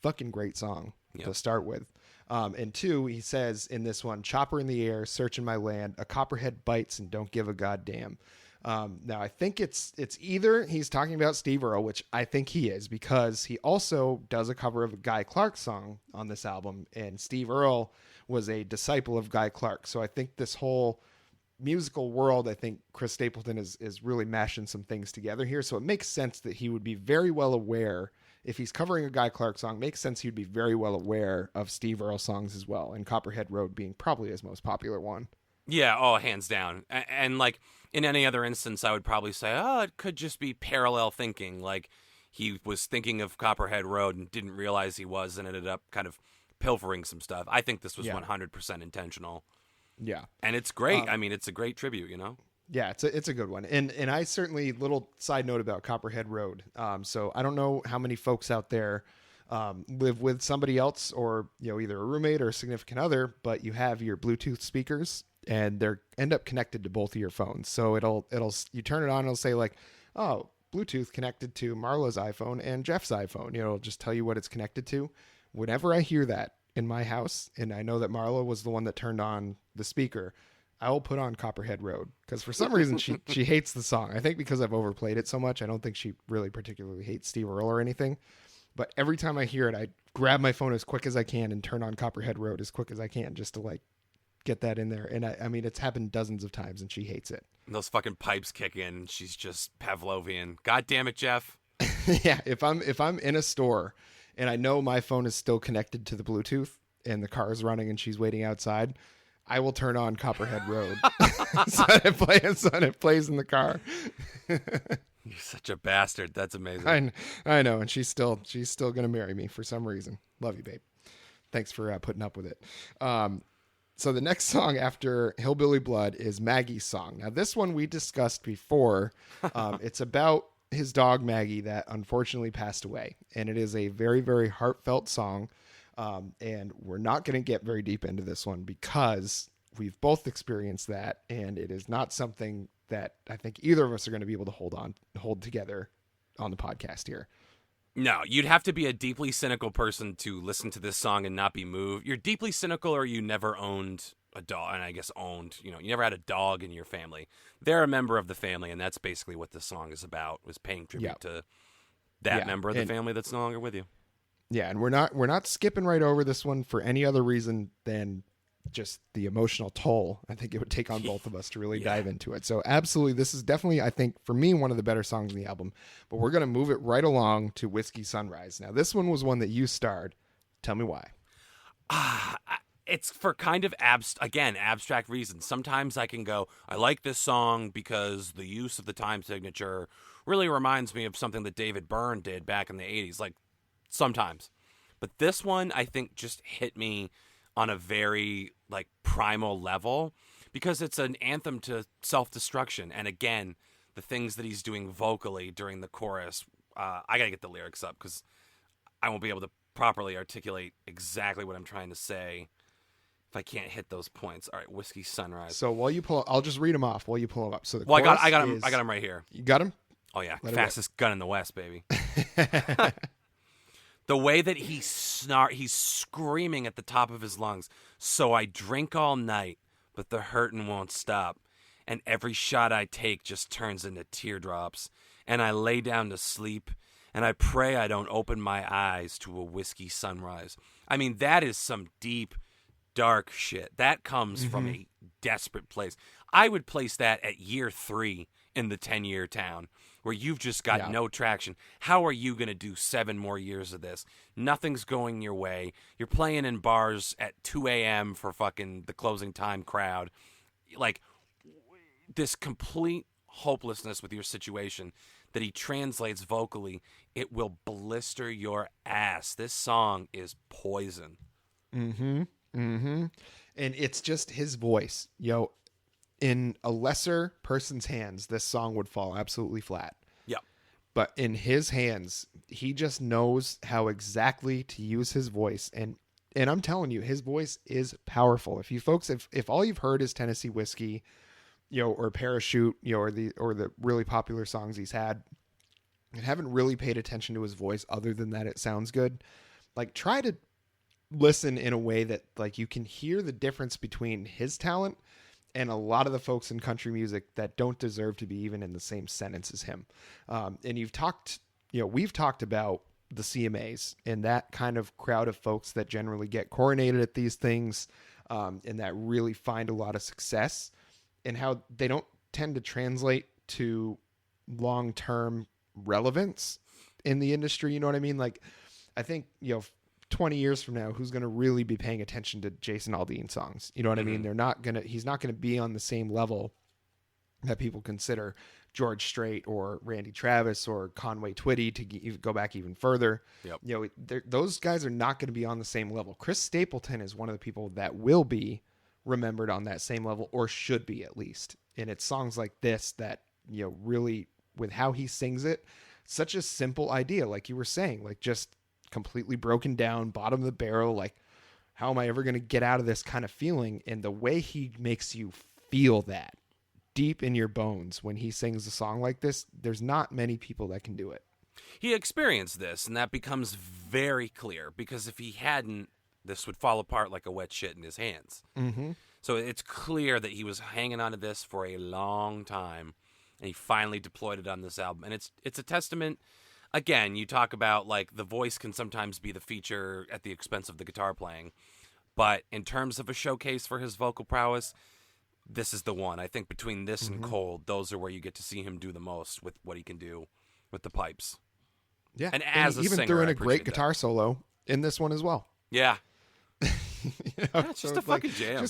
fucking great song to start with. And 2, he says in this one, chopper in the air, searching my land, a copperhead bites and don't give a goddamn. Now I think it's either he's talking about Steve Earle, which I think he is, because he also does a cover of a Guy Clark song on this album, and Steve Earle was a disciple of Guy Clark. So I think this whole musical world, I think Chris Stapleton is really mashing some things together here. So it makes sense that he would be very well aware, if he's covering a Guy Clark song, makes sense he'd be very well aware of Steve Earle songs as well, and Copperhead Road being probably his most popular one. Yeah, oh, hands down. And like in any other instance, I would probably say, oh, it could just be parallel thinking. Like he was thinking of Copperhead Road and didn't realize he was and ended up kind of pilfering some stuff. I think this was 100% intentional. Yeah. And it's great. I mean, it's a great tribute, you know? Yeah, it's a good one. And I certainly, little side note about Copperhead Road. So I don't know how many folks out there live with somebody else, or, you know, either a roommate or a significant other, but you have your Bluetooth speakers and they're end up connected to both of your phones. So it'll you turn it on, it'll say like, oh, Bluetooth connected to Marla's iPhone and Jeff's iPhone. You know, it'll just tell you what it's connected to. Whenever I hear that in my house, and I know that Marla was the one that turned on the speaker, I will put on Copperhead Road, because for some reason she hates the song. I think because I've overplayed it so much. I don't think she really particularly hates Steve Earle or anything. But every time I hear it, I grab my phone as quick as I can and turn on Copperhead Road as quick as I can, just to like get that in there. And I mean, it's happened dozens of times and she hates it. And those fucking pipes kick in and she's just Pavlovian. God damn it, Jeff. Yeah. If I'm in a store and I know my phone is still connected to the Bluetooth and the car is running and she's waiting outside, I will turn on Copperhead Road so it plays in the car. You're such a bastard. That's amazing. I know. And she's still going to marry me for some reason. Love you, babe. Thanks for putting up with it. So the next song after Hillbilly Blood is Maggie's song. Now this one we discussed before. It's about his dog Maggie that unfortunately passed away. And it is a very, very heartfelt song. And we're not going to get very deep into this one because we've both experienced that. And it is not something that I think either of us are going to be able to hold together on the podcast here. No, you'd have to be a deeply cynical person to listen to this song and not be moved. You're deeply cynical, or you never owned a dog, and I guess you never had a dog in your family. They're a member of the family, and that's basically what this song is about, was paying tribute to that member of the family that's no longer with you. Yeah, and we're not skipping right over this one for any other reason than just the emotional toll I think it would take on both of us to really dive into it. So absolutely, this is definitely, I think, for me, one of the better songs in the album. But we're going to move it right along to Whiskey Sunrise. Now, this one was one that you starred. Tell me why. It's for kind of abstract reasons. Sometimes I can go, I like this song because the use of the time signature really reminds me of something that David Byrne did back in the 80s. Like, sometimes. But this one, I think, just hit me on a very like primal level, because it's an anthem to self-destruction. And again, the things that he's doing vocally during the chorus, I gotta get the lyrics up because I won't be able to properly articulate exactly what I'm trying to say if I can't hit those points. All right, Whiskey Sunrise. So while you pull, I'll just read them off while you pull them up. So the Well, I chorus got is- him right here. You got him? Oh yeah, Let it fastest gun in the West, baby. The way that he's screaming at the top of his lungs. So I drink all night, but the hurtin' won't stop. And every shot I take just turns into teardrops. And I lay down to sleep, and I pray I don't open my eyes to a whiskey sunrise. I mean, that is some deep, dark shit. That comes from a desperate place. I would place that at year 3 in the 10-year town, where you've just got no traction. How are you going to do 7 more years of this? Nothing's going your way. You're playing in bars at 2 a.m. for fucking the closing time crowd. Like, this complete hopelessness with your situation that he translates vocally, it will blister your ass. This song is poison. And it's just his voice. Yo, in a lesser person's hands, this song would fall absolutely flat. Yep. But in his hands, he just knows how exactly to use his voice. And I'm telling you, his voice is powerful. If you folks, if all you've heard is Tennessee Whiskey, or Parachute, or the really popular songs he's had, and haven't really paid attention to his voice other than that it sounds good, like, try to listen in a way that, like, you can hear the difference between his talent and a lot of the folks in country music that don't deserve to be even in the same sentence as him. And we've talked about the CMAs and that kind of crowd of folks that generally get coronated at these things, and that really find a lot of success, and how they don't tend to translate to long-term relevance in the industry. You know what I mean? Like, I think, 20 years from now, who's going to really be paying attention to Jason Aldean songs? You know what I mean? He's not going to be on the same level that people consider George Strait or Randy Travis or Conway Twitty, to go back even further. Yep. Those guys are not going to be on the same level. Chris Stapleton is one of the people that will be remembered on that same level, or should be at least. And it's songs like this that, really, with how he sings it, such a simple idea, like you were saying, like, just completely broken down, bottom of the barrel, like, how am I ever going to get out of this kind of feeling? And the way he makes you feel that deep in your bones when he sings a song like this, there's not many people that can do it. He experienced this, and that becomes very clear, because if he hadn't, this would fall apart like a wet shit in his hands. So it's clear that he was hanging on to this for a long time, and he finally deployed it on this album. And it's a testament. Again, you talk about, like, the voice can sometimes be the feature at the expense of the guitar playing. But in terms of a showcase for his vocal prowess, this is the one. I think between this and Cold, those are where you get to see him do the most with what he can do with the pipes. Yeah. And as a even singer, threw in I a great appreciate guitar that. solo in this one as well. Yeah. It's just a fucking jam.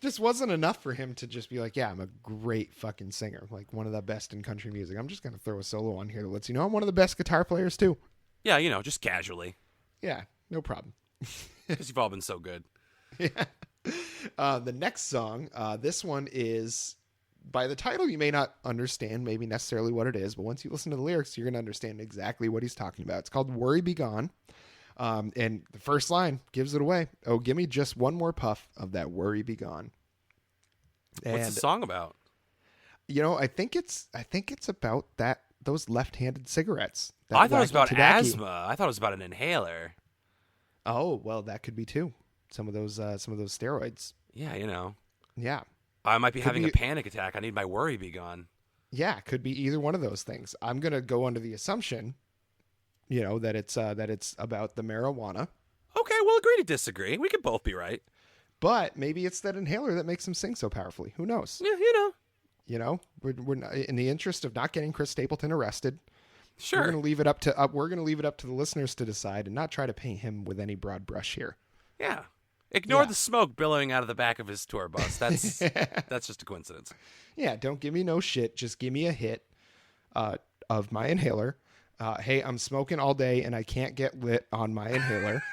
Just wasn't enough for him to just be like, yeah, I'm a great fucking singer, like one of the best in country music. I'm just going to throw a solo on here that lets you know I'm one of the best guitar players too. Yeah, just casually. Yeah, no problem. Because you've all been so good. Yeah. The next song, this one is, by the title, you may not understand maybe necessarily what it is, but once you listen to the lyrics, you're going to understand exactly what he's talking about. It's called Worry Be Gone. And the first line gives it away. Oh, give me just one more puff of that worry be gone. What's the song about? I think it's about those left-handed cigarettes. I thought it was about tobacco. asthma. I thought it was about an inhaler. Oh, well, that could be too. Some of those steroids. Yeah, Yeah. I might be having be- a panic attack. I need my worry be gone. Yeah, could be either one of those things. I'm going to go under the assumption, that it's about the marijuana. Okay, we'll agree to disagree. We could both be right. But maybe it's that inhaler that makes him sing so powerfully. Who knows? Yeah, We're not, in the interest of not getting Chris Stapleton arrested. Sure. We're going to leave it up to the listeners to decide and not try to paint him with any broad brush here. Yeah. Ignore Yeah. the smoke billowing out of the back of his tour bus. That's just a coincidence. Yeah, don't give me no shit. Just give me a hit of my inhaler. Hey, I'm smoking all day and I can't get lit on my inhaler.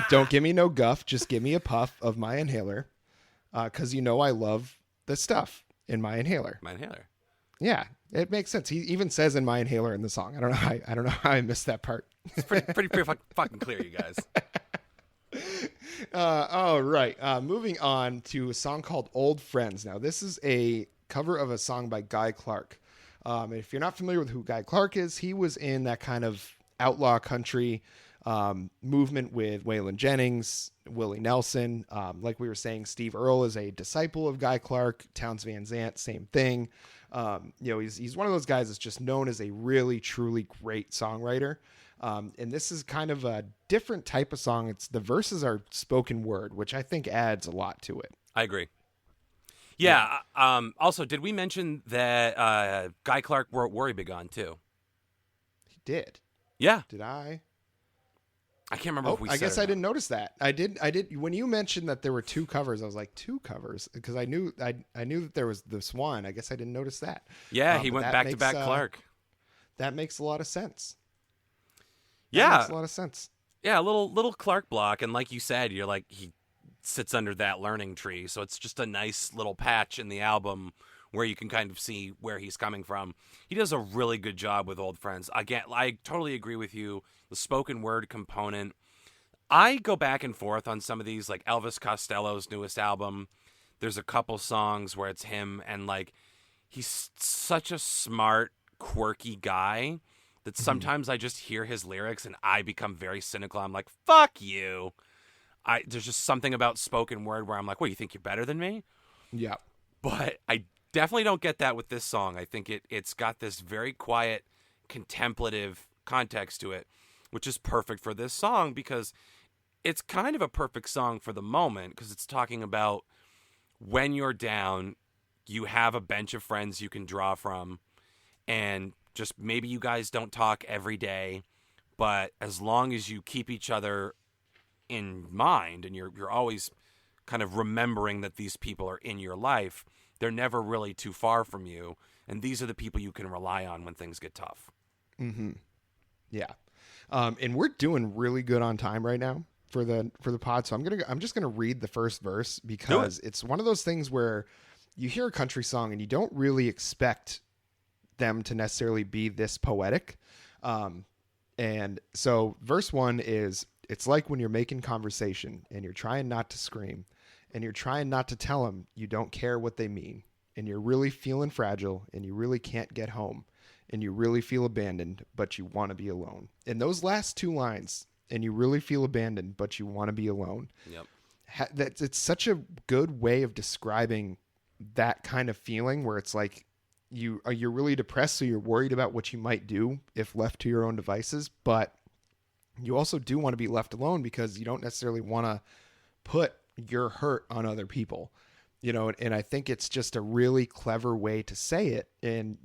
Don't give me no guff. Just give me a puff of my inhaler. Because I love the stuff in my inhaler. My inhaler. Yeah. It makes sense. He even says in My Inhaler in the song. I don't know how I missed that part. It's pretty fucking clear, you guys. All right. Moving on to a song called Old Friends. Now, this is a cover of a song by Guy Clark. If you're not familiar with who Guy Clark is, he was in that kind of outlaw country movement with Waylon Jennings, Willie Nelson. Like we were saying, Steve Earle is a disciple of Guy Clark. Townes Van Zandt, same thing. He's one of those guys that's just known as a really, truly great songwriter. And this is kind of a different type of song. The verses are spoken word, which I think adds a lot to it. I agree. Yeah. Also, did we mention that Guy Clark wrote Worry Begone too? He did. Yeah. Did I? I can't remember if we said I guess it or I didn't notice that. I did. When you mentioned that there were two covers, I was like, two covers? Because I knew that there was this one. I guess I didn't notice that. Yeah, he went back to back Clark. That makes a lot of sense. Yeah. Makes a lot of sense. Yeah, a little Clark block. And like you said, you're like, he sits under that learning tree. So it's just a nice little patch in the album where you can kind of see where he's coming from. He does a really good job with Old Friends. Again, I totally agree with you. The spoken word component. I go back and forth on some of these, like Elvis Costello's newest album. There's a couple songs where it's him, and like, he's such a smart, quirky guy that sometimes I just hear his lyrics and I become very cynical. I'm like, fuck you. There's just something about spoken word where I'm like, what, you think you're better than me? Yeah. But I definitely don't get that with this song. I think it's got this very quiet, contemplative context to it, which is perfect for this song because it's kind of a perfect song for the moment because it's talking about when you're down, you have a bench of friends you can draw from, and just maybe you guys don't talk every day, but as long as you keep each other in mind and you're always kind of remembering that these people are in your life, they're never really too far from you, and these are the people you can rely on when things get tough. Mm-hmm. Yeah. And we're doing really good on time right now for the pod. So I'm just gonna read the first verse because it's one of those things where you hear a country song and you don't really expect them to necessarily be this poetic. And so verse 1 is, it's like when you're making conversation and you're trying not to scream and you're trying not to tell them you don't care what they mean, and you're really feeling fragile and you really can't get home, and you really feel abandoned, but you want to be alone. And those last two lines, and you really feel abandoned, but you want to be alone. Yep. It's such a good way of describing that kind of feeling where it's like you're really depressed, so you're worried about what you might do if left to your own devices, but you also do want to be left alone because you don't necessarily want to put your hurt on other people. And I think it's just a really clever way to say it. And,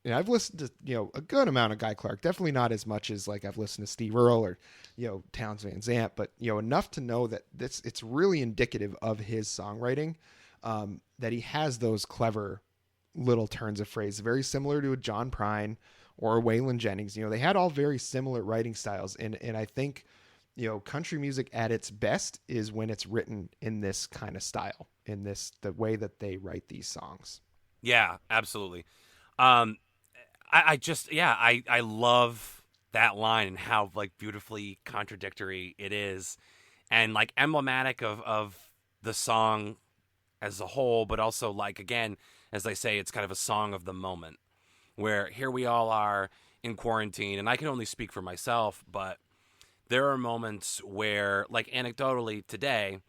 I've listened to, a good amount of Guy Clark, definitely not as much as like I've listened to Steve Earle or, Townes Van Zandt, but, enough to know that it's really indicative of his songwriting, that he has those clever little turns of phrase, very similar to a John Prine or Waylon Jennings. They had all very similar writing styles. And I think, country music at its best is when it's written in this kind of style, the way that they write these songs. Yeah, absolutely. I love that line and how like beautifully contradictory it is, and like emblematic of the song as a whole, but also like, again, as I say, it's kind of a song of the moment where here we all are in quarantine, and I can only speak for myself, but there are moments where, like anecdotally today,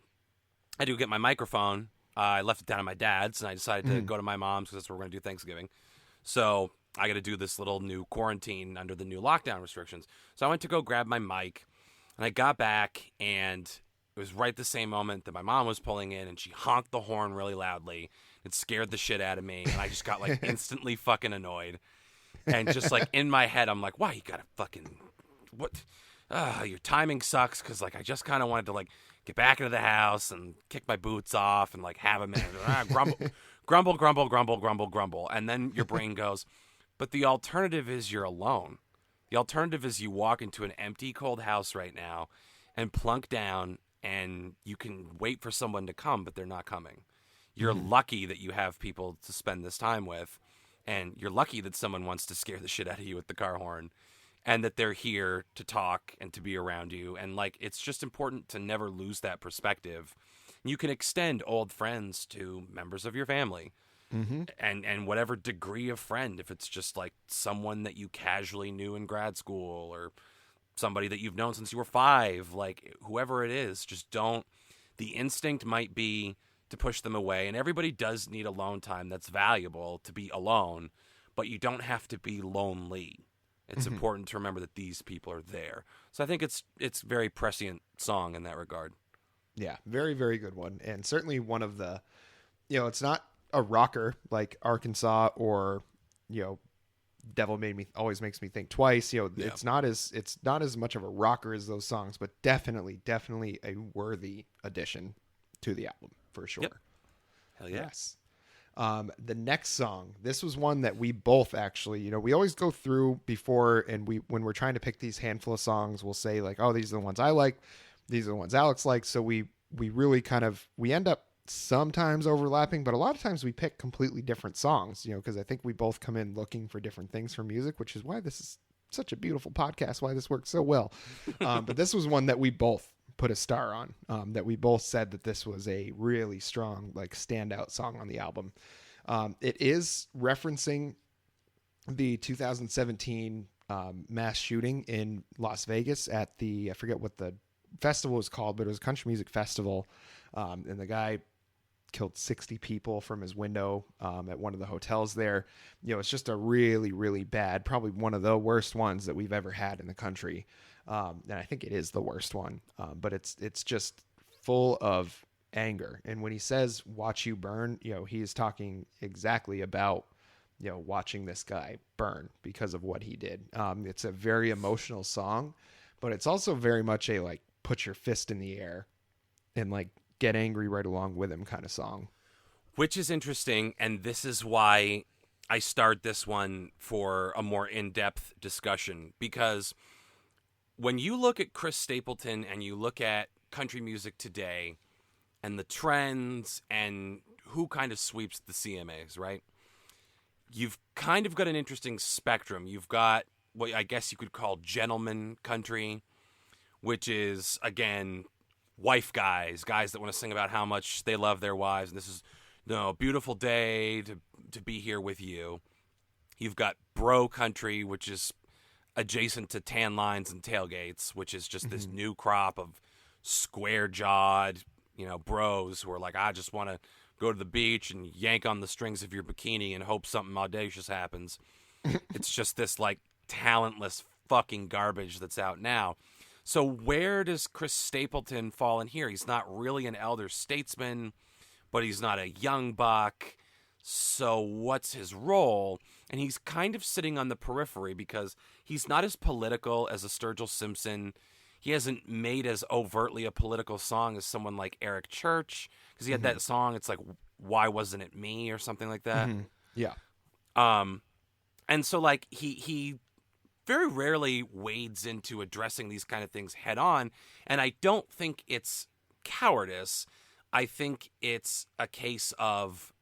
I do get my microphone. I left it down at my dad's, and I decided to go to my mom's because that's where we're going to do Thanksgiving. So I got to do this little new quarantine under the new lockdown restrictions. So I went to go grab my mic, and I got back, and it was right the same moment that my mom was pulling in, and she honked the horn really loudly. It scared the shit out of me, and I just got like instantly fucking annoyed. And just like in my head, I'm like, why you gotta fucking, what? Your timing sucks, because like I just kind of wanted to like get back into the house and kick my boots off and like have a minute. Grumble. And then your brain goes, but the alternative is you're alone. The alternative is you walk into an empty, cold house right now and plunk down, and you can wait for someone to come, but they're not coming. You're lucky that you have people to spend this time with. and you're lucky that someone wants to scare the shit out of you with the car horn, and that they're here to talk and to be around you. And like, it's just important to never lose that perspective. You can extend old friends to members of your family, and whatever degree of friend, if it's just like someone that you casually knew in grad school or somebody that you've known since you were 5, like whoever it is, just don't. The instinct might be to push them away, and everybody does need alone time. That's valuable to be alone, but you don't have to be lonely. It's important to remember that these people are there. So I think it's very prescient song in that regard. Yeah, very, very good one. And certainly one of the, it's not a rocker like Arkansas or, Devil always makes me think twice. It's not as much of a rocker as those songs, but definitely a worthy addition to the album for sure. Yep. Hell yeah. Yes. The next song, this was one that we both actually, we always go through before, and when we're trying to pick these handful of songs, we'll say like, oh, these are the ones I like, these are the ones Alex likes. So we really we end up sometimes overlapping, but a lot of times we pick completely different songs, because I think we both come in looking for different things from music, which is why this is such a beautiful podcast, why this works so well. But this was one that we both put a star on, that we both said that this was a really strong, like, standout song on the album. It is referencing the 2017 mass shooting in Las Vegas at I forget what the festival was called, but it was a country music festival. And the guy killed 60 people from his window at one of the hotels there. It's just a really, really bad, probably one of the worst ones that we've ever had in the country. And I think it is the worst one, but it's just full of anger. And when he says watch you burn, he is talking exactly about, watching this guy burn because of what he did. It's a very emotional song, but it's also very much a, like, put your fist in the air and, like, get angry right along with him kind of song. Which is interesting, and this is why I start this one for a more in-depth discussion, because when you look at Chris Stapleton and you look at country music today and the trends and who kind of sweeps the CMAs, right? You've kind of got an interesting spectrum. You've got what I guess you could call gentleman country, which is, again, wife guys that want to sing about how much they love their wives, and this is a beautiful day to be here with you. You've got bro country, which is adjacent to tan lines and tailgates, which is just this new crop of square-jawed, bros who are like, I just want to go to the beach and yank on the strings of your bikini and hope something audacious happens. It's just this, like, talentless fucking garbage that's out now. So where does Chris Stapleton fall in here? He's not really an elder statesman, but he's not a young buck. So what's his role? And he's kind of sitting on the periphery because he's not as political as a Sturgill Simpson. He hasn't made as overtly a political song as someone like Eric Church, because he had that song, it's like, Why Wasn't It Me? Or something like that. Yeah. And so, like, he very rarely wades into addressing these kind of things head on. And I don't think it's cowardice. I think it's a case of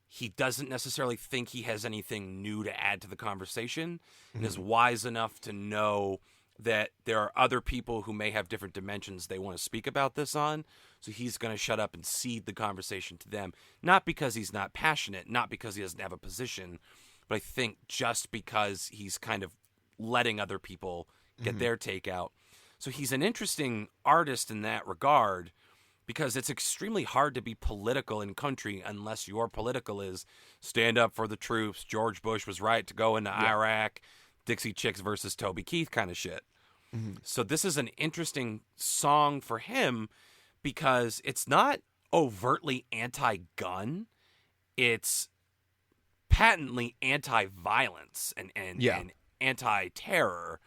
he doesn't necessarily think he has anything new to add to the conversation, and is wise enough to know that there are other people who may have different dimensions they want to speak about this on. So he's going to shut up and cede the conversation to them. Not because he's not passionate, not because he doesn't have a position, but I think just because he's kind of letting other people get their take out. So he's an interesting artist in that regard, because it's extremely hard to be political in country unless your political is stand up for the troops, George Bush was right to go into Iraq, Dixie Chicks versus Toby Keith kind of shit. So this is an interesting song for him because it's not overtly anti-gun. It's patently anti-violence and anti-terror.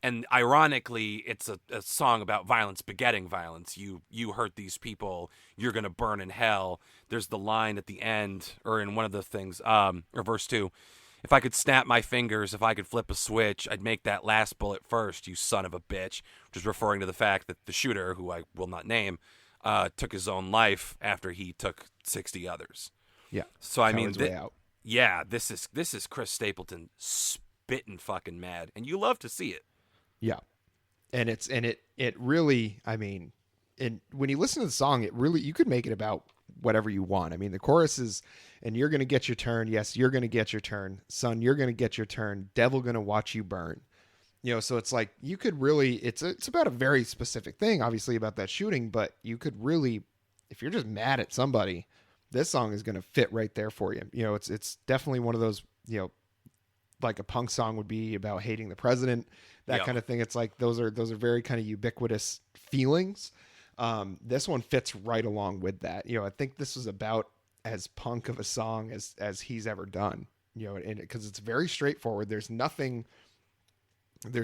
And ironically, it's a song about violence begetting violence. You hurt these people, you're going to burn in hell. There's the line at the end, or in one of the things, or verse 2, if I could snap my fingers, if I could flip a switch, I'd make that last bullet first, you son of a bitch, which is referring to the fact that the shooter, who I will not name, took his own life after he took 60 others. Yeah. So, I mean, way out. Yeah, this is Chris Stapleton spitting fucking mad, and you love to see it. Yeah. And it really, I mean, and when you listen to the song, it really, you could make it about whatever you want. I mean, the chorus is, and you're going to get your turn. Yes, you're going to get your turn. Son, you're going to get your turn. Devil going to watch you burn. You know, so it's like you could really, it's about a very specific thing, obviously, about that shooting, but you could really, if you're just mad at somebody, this song is going to fit right there for you. You know, it's definitely one of those, you know, like a punk song would be about hating the president, that kind of thing. It's like those are very kind of ubiquitous feelings. This one fits right along with that. You know, I think this is about as punk of a song as he's ever done. You know, and because it's very straightforward. There's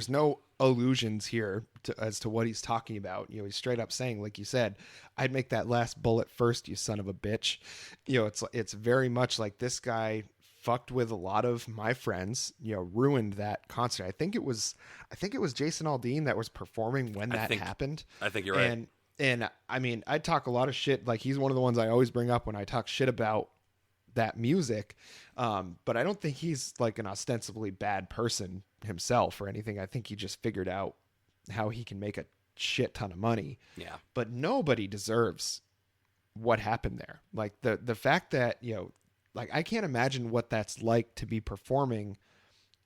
no allusions here as to what he's talking about. You know, he's straight up saying, like you said, I'd make that last bullet first, you son of a bitch. You know, it's very much like this guy fucked with a lot of my friends, you know, ruined that concert. I think it was Jason Aldean that was performing when that happened. I think you're right. And I mean, I talk a lot of shit. Like, he's one of the ones I always bring up when I talk shit about that music. But I don't think he's like an ostensibly bad person himself or anything. I think he just figured out how he can make a shit ton of money. Yeah. But nobody deserves what happened there. Like the fact that, you know, like, I can't imagine what that's like to be performing,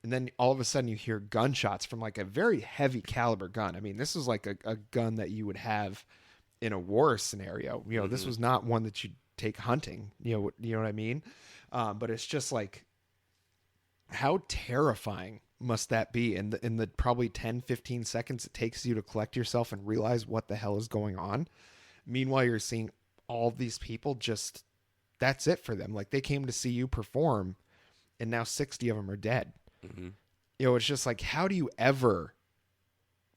and then all of a sudden you hear gunshots from like a very heavy caliber gun. I mean, this is like a gun that you would have in a war scenario. You know, this was not one that you'd take hunting. You know what I mean? But it's just like, how terrifying must that be in the probably 10, 15 seconds it takes you to collect yourself and realize what the hell is going on. Meanwhile, you're seeing all these people just, that's it for them. Like, they came to see you perform, and now 60 of them are dead. Mm-hmm. You know, it's just like, how do you ever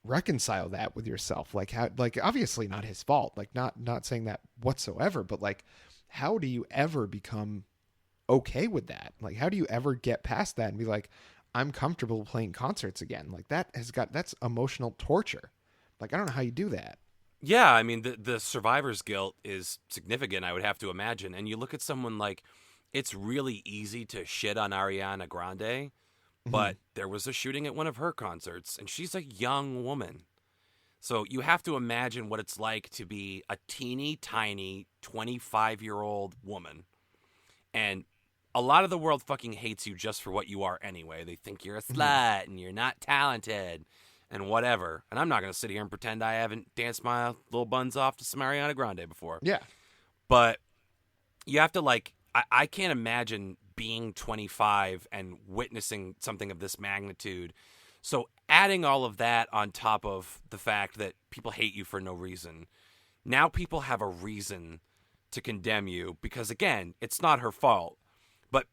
reconcile that with yourself? Like, how, like, obviously not his fault, like, not saying that whatsoever, but like, how do you ever become okay with that? Like, how do you ever get past that and be like, I'm comfortable playing concerts again? Like, that's emotional torture. Like, I don't know how you do that. Yeah, I mean, the survivor's guilt is significant, I would have to imagine. And you look at someone like, it's really easy to shit on Ariana Grande, but there was a shooting at one of her concerts, and she's a young woman. So you have to imagine what it's like to be a teeny tiny 25-year-old woman. And a lot of the world fucking hates you just for what you are anyway. They think you're a slut and you're not talented and whatever. And I'm not going to sit here and pretend I haven't danced my little buns off to some Ariana Grande before. Yeah. But you have to, like, I can't imagine being 25 and witnessing something of this magnitude. So adding all of that on top of the fact that people hate you for no reason, now people have a reason to condemn you because, again, it's not her fault. But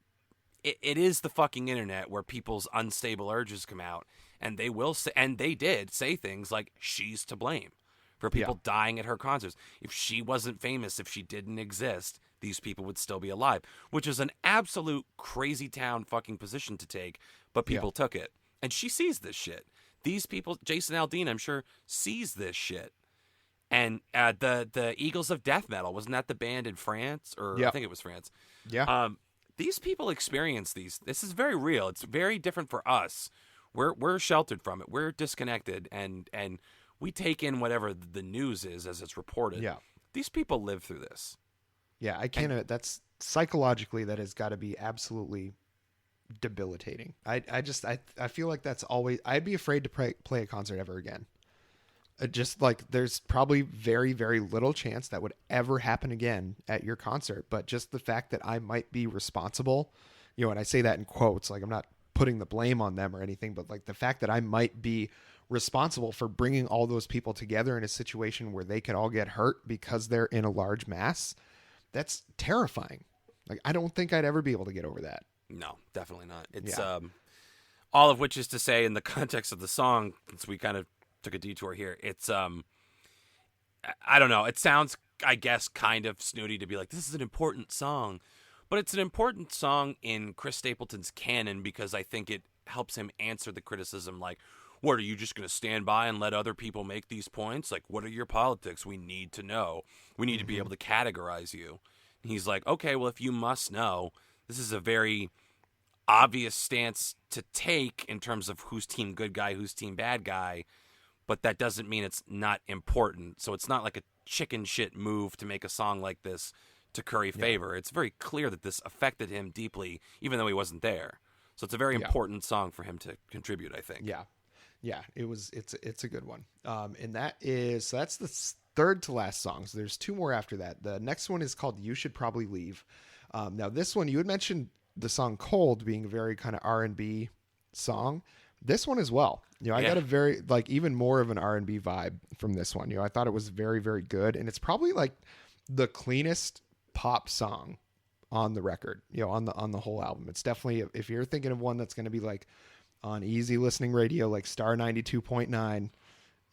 it is the fucking internet where people's unstable urges come out, and they will say, and they did say things like, she's to blame for people dying at her concerts. If she wasn't famous, if she didn't exist, these people would still be alive, which is an absolute crazy town fucking position to take, but people took it. And she sees this shit. These people, Jason Aldean, I'm sure, sees this shit. And the Eagles of Death Metal, wasn't that the band in France? Or I think it was France. Yeah. These people experience these. This is very real. It's very different for us. We're sheltered from it. We're disconnected, and we take in whatever the news is as it's reported. Yeah. These people live through this. Yeah, I can't. That's psychologically, that has got to be absolutely debilitating. I feel like that's always. I'd be afraid to play a concert ever again. Just like, there's probably very, very little chance that would ever happen again at your concert. But just the fact that I might be responsible, you know, and I say that in quotes, like, I'm not putting the blame on them or anything, but like the fact that I might be responsible for bringing all those people together in a situation where they could all get hurt because they're in a large mass, that's terrifying. Like, I don't think I'd ever be able to get over that. No, definitely not. It's all of which is to say, in the context of the song, since we kind of took a detour here, it's I don't know, it sounds, I guess, kind of snooty to be like, this is an important song, but it's an important song in Chris Stapleton's canon because I think it helps him answer the criticism, like, what, are you just going to stand by and let other people make these points? Like, what are your politics? We need to know. We need to be able to categorize you. And he's like, okay, well, if you must know, this is a very obvious stance to take in terms of who's team good guy, who's team bad guy, but that doesn't mean it's not important. So it's not like a chicken shit move to make a song like this to curry favor. It's very clear that this affected him deeply, even though he wasn't there. So it's a very important song for him to contribute, I think. Yeah, it's a good one. And that's the third to last song. So there's two more after that. The next one is called You Should Probably Leave. Now this one, you had mentioned the song Cold being a very kind of R&B song. This one as well. I got a very, like, even more of an R&B vibe from this one. I thought it was very, very good. And it's probably like the cleanest pop song on the record, on the whole album. It's definitely, if you're thinking of one that's going to be like on easy listening radio, like Star 92.9,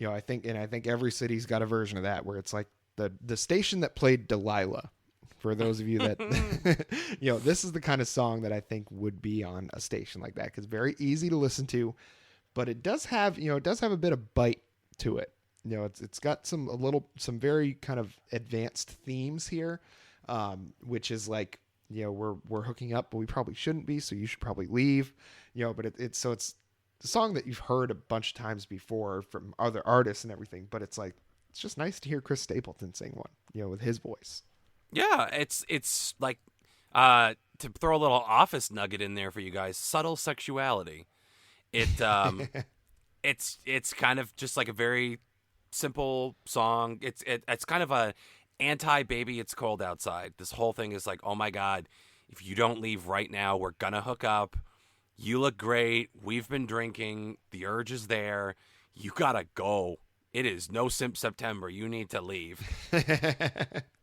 I think every city's got a version of that where it's like the station that played Delilah. For those of you that, this is the kind of song that I think would be on a station like that, because very easy to listen to, but it does have, a bit of bite to it. It's got some very kind of advanced themes here, which is like, we're hooking up, but we probably shouldn't be, so you should probably leave, but it's the song that you've heard a bunch of times before from other artists and everything, but it's like, it's just nice to hear Chris Stapleton sing one, with his voice. Yeah, it's like, to throw a little office nugget in there for you guys, subtle sexuality. It it's kind of just like a very simple song. It's kind of a anti-Baby It's Cold Outside. This whole thing is like, oh my God, if you don't leave right now, we're gonna hook up. You look great. We've been drinking. The urge is there. You gotta go. It is no simp September. You need to leave.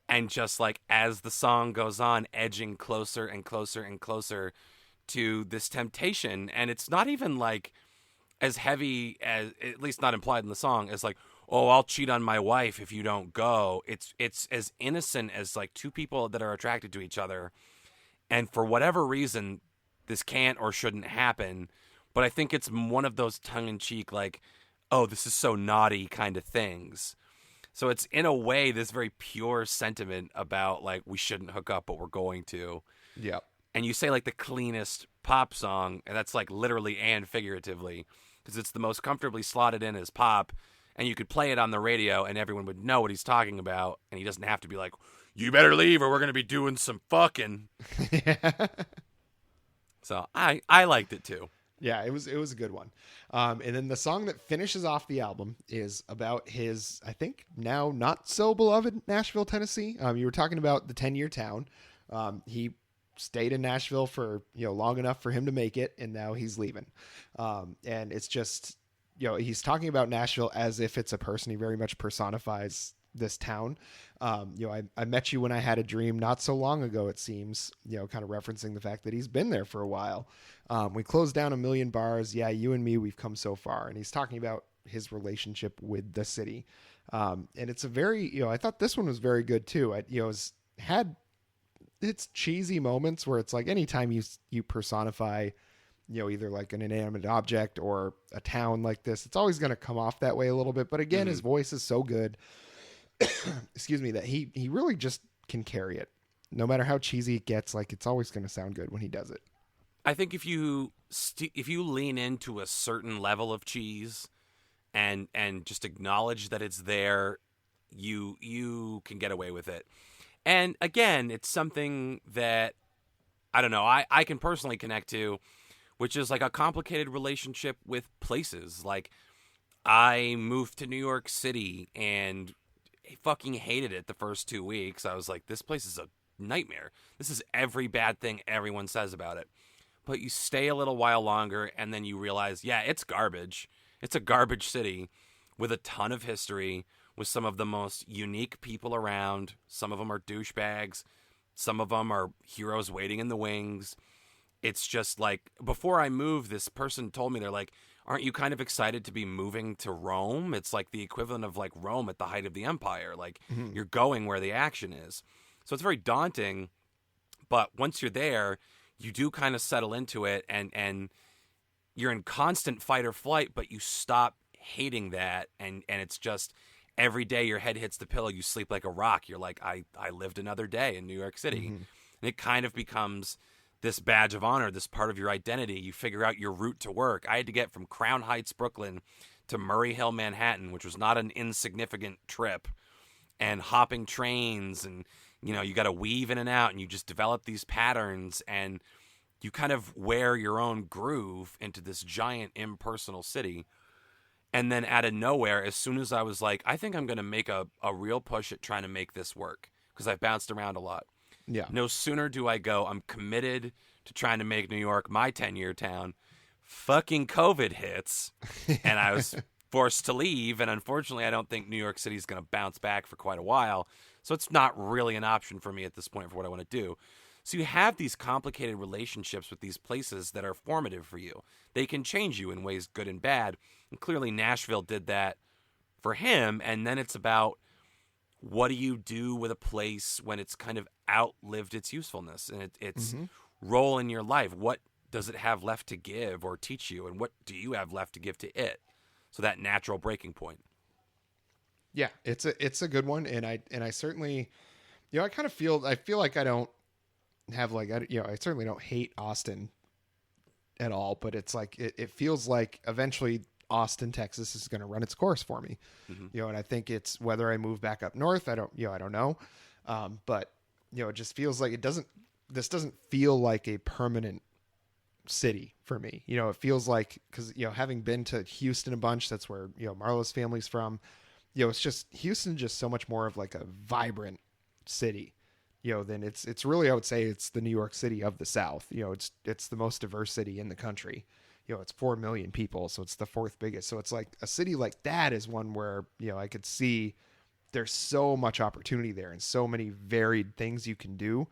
And just like as the song goes on, edging closer and closer and closer to this temptation. And it's not even like as heavy as, at least not implied in the song, as like, oh, I'll cheat on my wife if you don't go. It's as innocent as like two people that are attracted to each other. And for whatever reason, this can't or shouldn't happen. But I think it's one of those tongue-in-cheek, like, oh, this is so naughty kind of things. So it's, in a way, this very pure sentiment about, like, we shouldn't hook up, but we're going to. Yep. And you say, like, the cleanest pop song, and that's, like, literally and figuratively, because it's the most comfortably slotted in as pop, and you could play it on the radio, and everyone would know what he's talking about, and he doesn't have to be like, you better leave, or we're going to be doing some fucking. Yeah. So I liked it, too. Yeah, it was a good one. And then the song that finishes off the album is about his, I think, now not so beloved Nashville, Tennessee. You were talking about the 10-year town. He stayed in Nashville for, long enough for him to make it, and now he's leaving. And it's just, he's talking about Nashville as if it's a person. He very much personifies this town. I met you when I had a dream not so long ago, it seems, kind of referencing the fact that he's been there for a while. We closed down 1 million bars. Yeah, you and me, we've come so far. And he's talking about his relationship with the city. And it's a very, I thought this one was very good too. Had its cheesy moments where it's like anytime you personify, either like an inanimate object or a town like this, it's always going to come off that way a little bit. But again, his voice is so good, excuse me, that he really just can carry it. No matter how cheesy it gets, like it's always going to sound good when he does it. I think if you lean into a certain level of cheese and just acknowledge that it's there, you can get away with it. And again, it's something that I don't know, I can personally connect to, which is like a complicated relationship with places. Like I moved to New York City and fucking hated it the first 2 weeks. I was like, this place is a nightmare. This is every bad thing everyone says about it. But you stay a little while longer and then you realize, yeah, it's garbage. It's a garbage city with a ton of history, with some of the most unique people around. Some of them are douchebags. Some of them are heroes waiting in the wings. It's just like, before I moved, this person told me, they're like, aren't you kind of excited to be moving to Rome? It's like the equivalent of like Rome at the height of the empire. Like you're going where the action is. So it's very daunting. But once you're there, you do kind of settle into it and you're in constant fight or flight, but you stop hating that. And it's just every day your head hits the pillow, you sleep like a rock. You're like, I lived another day in New York City. And it kind of becomes this badge of honor, this part of your identity. You figure out your route to work. I had to get from Crown Heights, Brooklyn to Murray Hill, Manhattan, which was not an insignificant trip, and hopping trains, and you got to weave in and out, and you just develop these patterns, and you kind of wear your own groove into this giant impersonal city. And then out of nowhere, as soon as I was like, I think I'm going to make a real push at trying to make this work, because I've bounced around a lot. Yeah. No sooner do I go, I'm committed to trying to make New York my 10-year town. Fucking COVID hits, and I was forced to leave. And unfortunately, I don't think New York City is going to bounce back for quite a while. So it's not really an option for me at this point for what I want to do. So you have these complicated relationships with these places that are formative for you. They can change you in ways good and bad. And clearly Nashville did that for him. And then it's about, what do you do with a place when it's kind of outlived its usefulness and its role in your life? What does it have left to give or teach you? And what do you have left to give to it? So that natural breaking point. Yeah, it's a good one. And I certainly, I feel like I don't have like, I certainly don't hate Austin at all, but it's like, it feels like eventually Austin, Texas is going to run its course for me, and I think it's whether I move back up north, I don't know. But it just feels like this doesn't feel like a permanent city for me. It feels like, cause having been to Houston a bunch, that's where, Marlo's family's from, it's just, Houston just so much more of like a vibrant city, than it's really, I would say it's the New York City of the South. It's the most diverse city in the country. It's 4 million people, so it's the fourth biggest. So it's like a city like that is one where, I could see there's so much opportunity there and so many varied things you can do,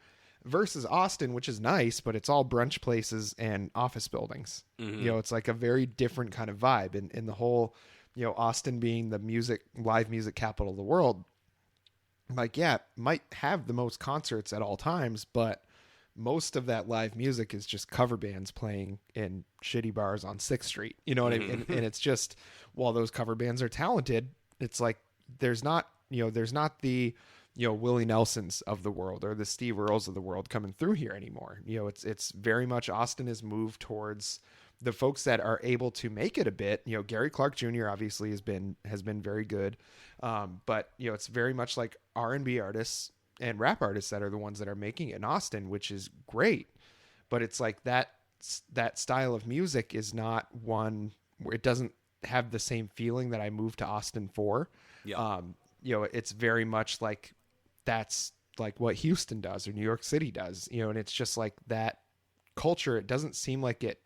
versus Austin, which is nice, but it's all brunch places and office buildings. It's like a very different kind of vibe. And the whole, Austin being the live music capital of the world, like, yeah, might have the most concerts at all times, but most of that live music is just cover bands playing in shitty bars on 6th Street. You know what I mean? And it's just, while those cover bands are talented, it's like, there's not the, Willie Nelsons of the world or the Steve Earles of the world coming through here anymore. It's very much, Austin has moved towards the folks that are able to make it a bit. Gary Clark Jr. obviously has been very good. But it's very much like R&B artists and rap artists that are the ones that are making it in Austin, which is great. But it's like that style of music is not one where it doesn't have the same feeling that I moved to Austin for. Yeah. It's very much like, that's like what Houston does or New York City does, and it's just like that culture. It doesn't seem like it,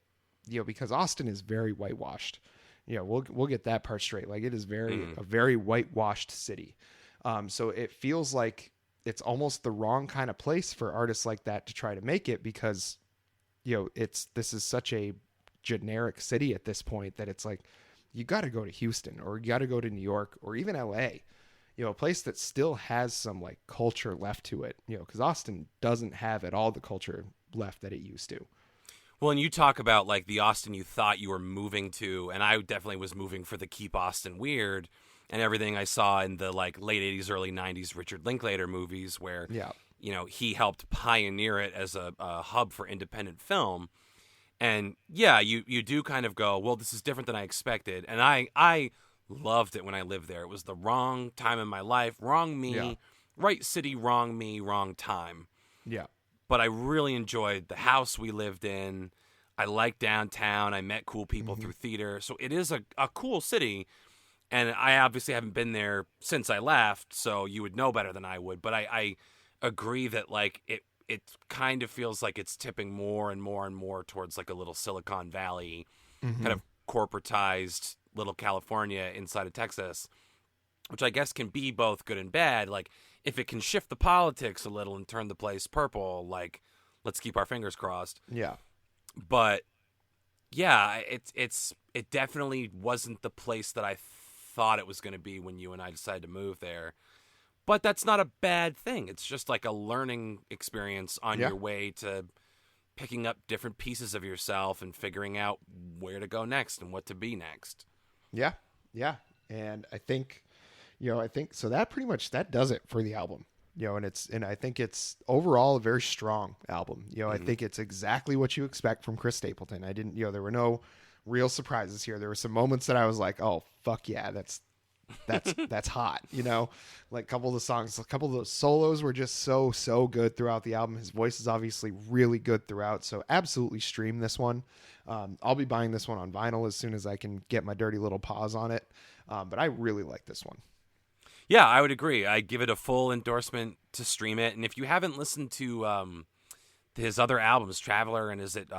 because Austin is very whitewashed. We'll get that part straight. Like, it is a very whitewashed city. So it feels like it's almost the wrong kind of place for artists like that to try to make it, because, this is such a generic city at this point that it's like, you got to go to Houston or you got to go to New York or even LA, a place that still has some like culture left to it, because Austin doesn't have at all the culture left that it used to. Well, and you talk about like the Austin you thought you were moving to, and I definitely was moving for the Keep Austin Weird and everything I saw in the like late 80s, early 90s Richard Linklater movies where, he helped pioneer it as a hub for independent film. And yeah, you do kind of go, well, this is different than I expected. And I loved it when I lived there. It was the wrong time in my life, wrong me, right city, wrong me, wrong time. Yeah. But I really enjoyed the house we lived in. I liked downtown. I met cool people through theater. So it is a cool city. And I obviously haven't been there since I left, so you would know better than I would. But I agree that like it kind of feels like it's tipping more and more and more towards like a little Silicon Valley kind of corporatized little California inside of Texas, which I guess can be both good and bad. Like, if it can shift the politics a little and turn the place purple, like, let's keep our fingers crossed. Yeah. But yeah, it definitely wasn't the place that I thought it was going to be when you and I decided to move there. But that's not a bad thing. It's just like a learning experience on your way to picking up different pieces of yourself and figuring out where to go next and what to be next. Yeah. Yeah. And I think so that pretty much, that does it for the album. and I think it's overall a very strong album. I think it's exactly what you expect from Chris Stapleton. I didn't, there were no real surprises here. There were some moments that I was like, oh fuck yeah, that's hot. Like a couple of those solos were just so good throughout the album. His voice is obviously really good throughout. So absolutely stream this one. I'll be buying this one on vinyl as soon as I can get my dirty little paws on it. But I really like this one. Yeah, I would agree. I give it a full endorsement to stream it. And if you haven't listened to his other albums, Traveler, and is it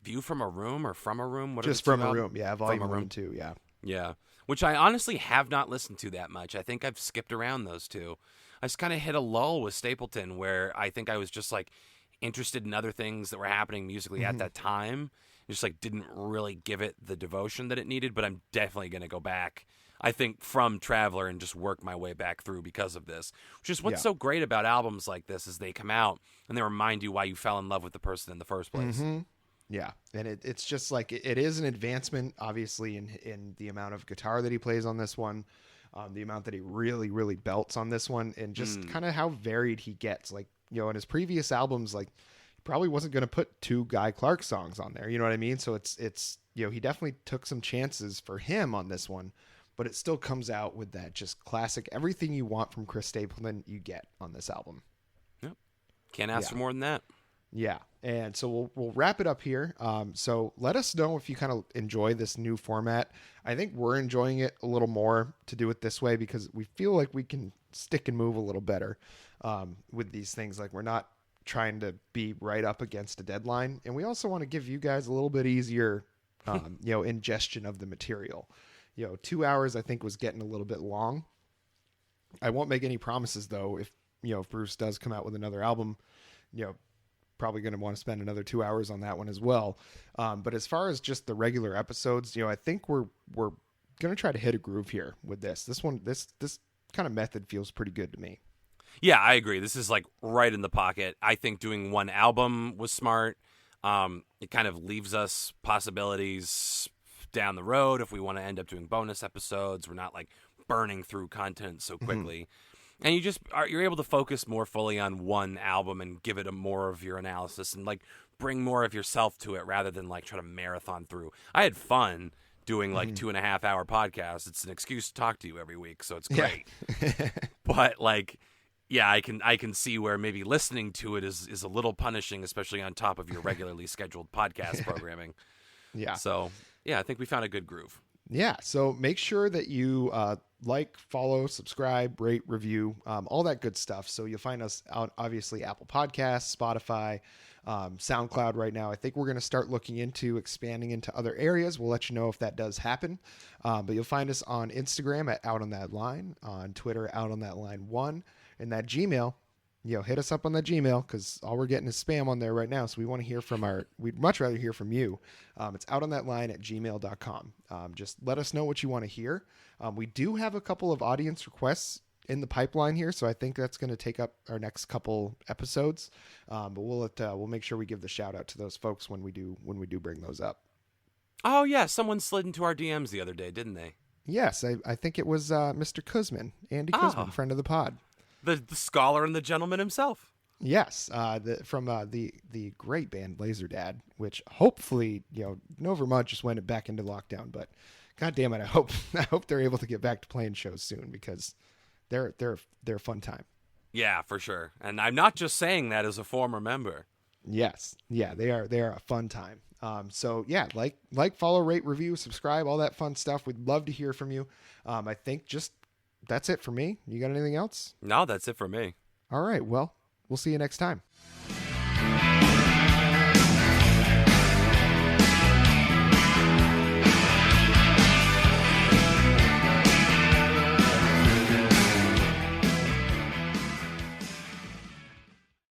View from a Room or From a Room? What Just From a Room. Yeah, Volume 1 and 2. Yeah. Yeah. Which I honestly have not listened to that much. I think I've skipped around those two. I just kind of hit a lull with Stapleton where I think I was just like interested in other things that were happening musically at that time. Just like didn't really give it the devotion that it needed, but I'm definitely going to go back, I think, from Traveler and just work my way back through because of this. Which is what's so great about albums like this is they come out and they remind you why you fell in love with the person in the first place. Mm-hmm. Yeah, and it's just like it is an advancement, obviously, in the amount of guitar that he plays on this one, the amount that he really, really belts on this one, and just kind of how varied he gets. Like, in his previous albums, like, he probably wasn't going to put 2 Guy Clark songs on there. You know what I mean? So it's he definitely took some chances for him on this one, but it still comes out with that just classic, everything you want from Chris Stapleton, you get on this album. Yep. Can't ask for more than that. Yeah, and so we'll wrap it up here. So let us know if you kind of enjoy this new format. I think we're enjoying it a little more to do it this way because we feel like we can stick and move a little better with these things. Like we're not trying to be right up against a deadline, and we also want to give you guys a little bit easier, ingestion of the material. 2 hours I think was getting a little bit long. I won't make any promises though. If Bruce does come out with another album, probably going to want to spend another 2 hours on that one as well. But as far as just the regular episodes, I think we're going to try to hit a groove here with this. This kind of method feels pretty good to me. Yeah, I agree. This is like right in the pocket. I think doing one album was smart. It kind of leaves us possibilities down the road if we want to end up doing bonus episodes. We're not like burning through content so quickly. And you're able to focus more fully on one album and give it a more of your analysis and like bring more of yourself to it rather than like try to marathon through. I had fun doing like 2.5 hour podcasts. It's an excuse to talk to you every week, so it's great. Yeah. But like, yeah, I can see where maybe listening to it is a little punishing, especially on top of your regularly scheduled podcast programming. Yeah. So yeah, I think we found a good groove. Yeah, so make sure that you like, follow, subscribe, rate, review, all that good stuff. So you'll find us out, obviously, Apple Podcasts, Spotify, SoundCloud right now. I think we're going to start looking into expanding into other areas. We'll let you know if that does happen. But you'll find us on Instagram at Out on That Line, on Twitter, Out on That Line 1, and that Gmail. Hit us up on the Gmail because all we're getting is spam on there right now. So we want to hear from we'd much rather hear from you. It's outonthatline@gmail.com. Just let us know what you want to hear. We do have a couple of audience requests in the pipeline here. So I think that's going to take up our next couple episodes. But we'll make sure we give the shout out to those folks when we do bring those up. Oh yeah. Someone slid into our DMs the other day, didn't they? Yes. I think it was Mr. Kuzman, Andy Kuzman, friend of the pod. The scholar and the gentleman himself. Yes, from the great band Laserdad, which hopefully Nova Mud just went back into lockdown, but God damn it, I hope they're able to get back to playing shows soon because they're a fun time. Yeah, for sure, and I'm not just saying that as a former member. Yes, yeah, they are a fun time. So yeah, like, follow, rate, review, subscribe, all that fun stuff. We'd love to hear from you. I think that's it for me. You got anything else? No, that's it for me. All right. Well, we'll see you next time.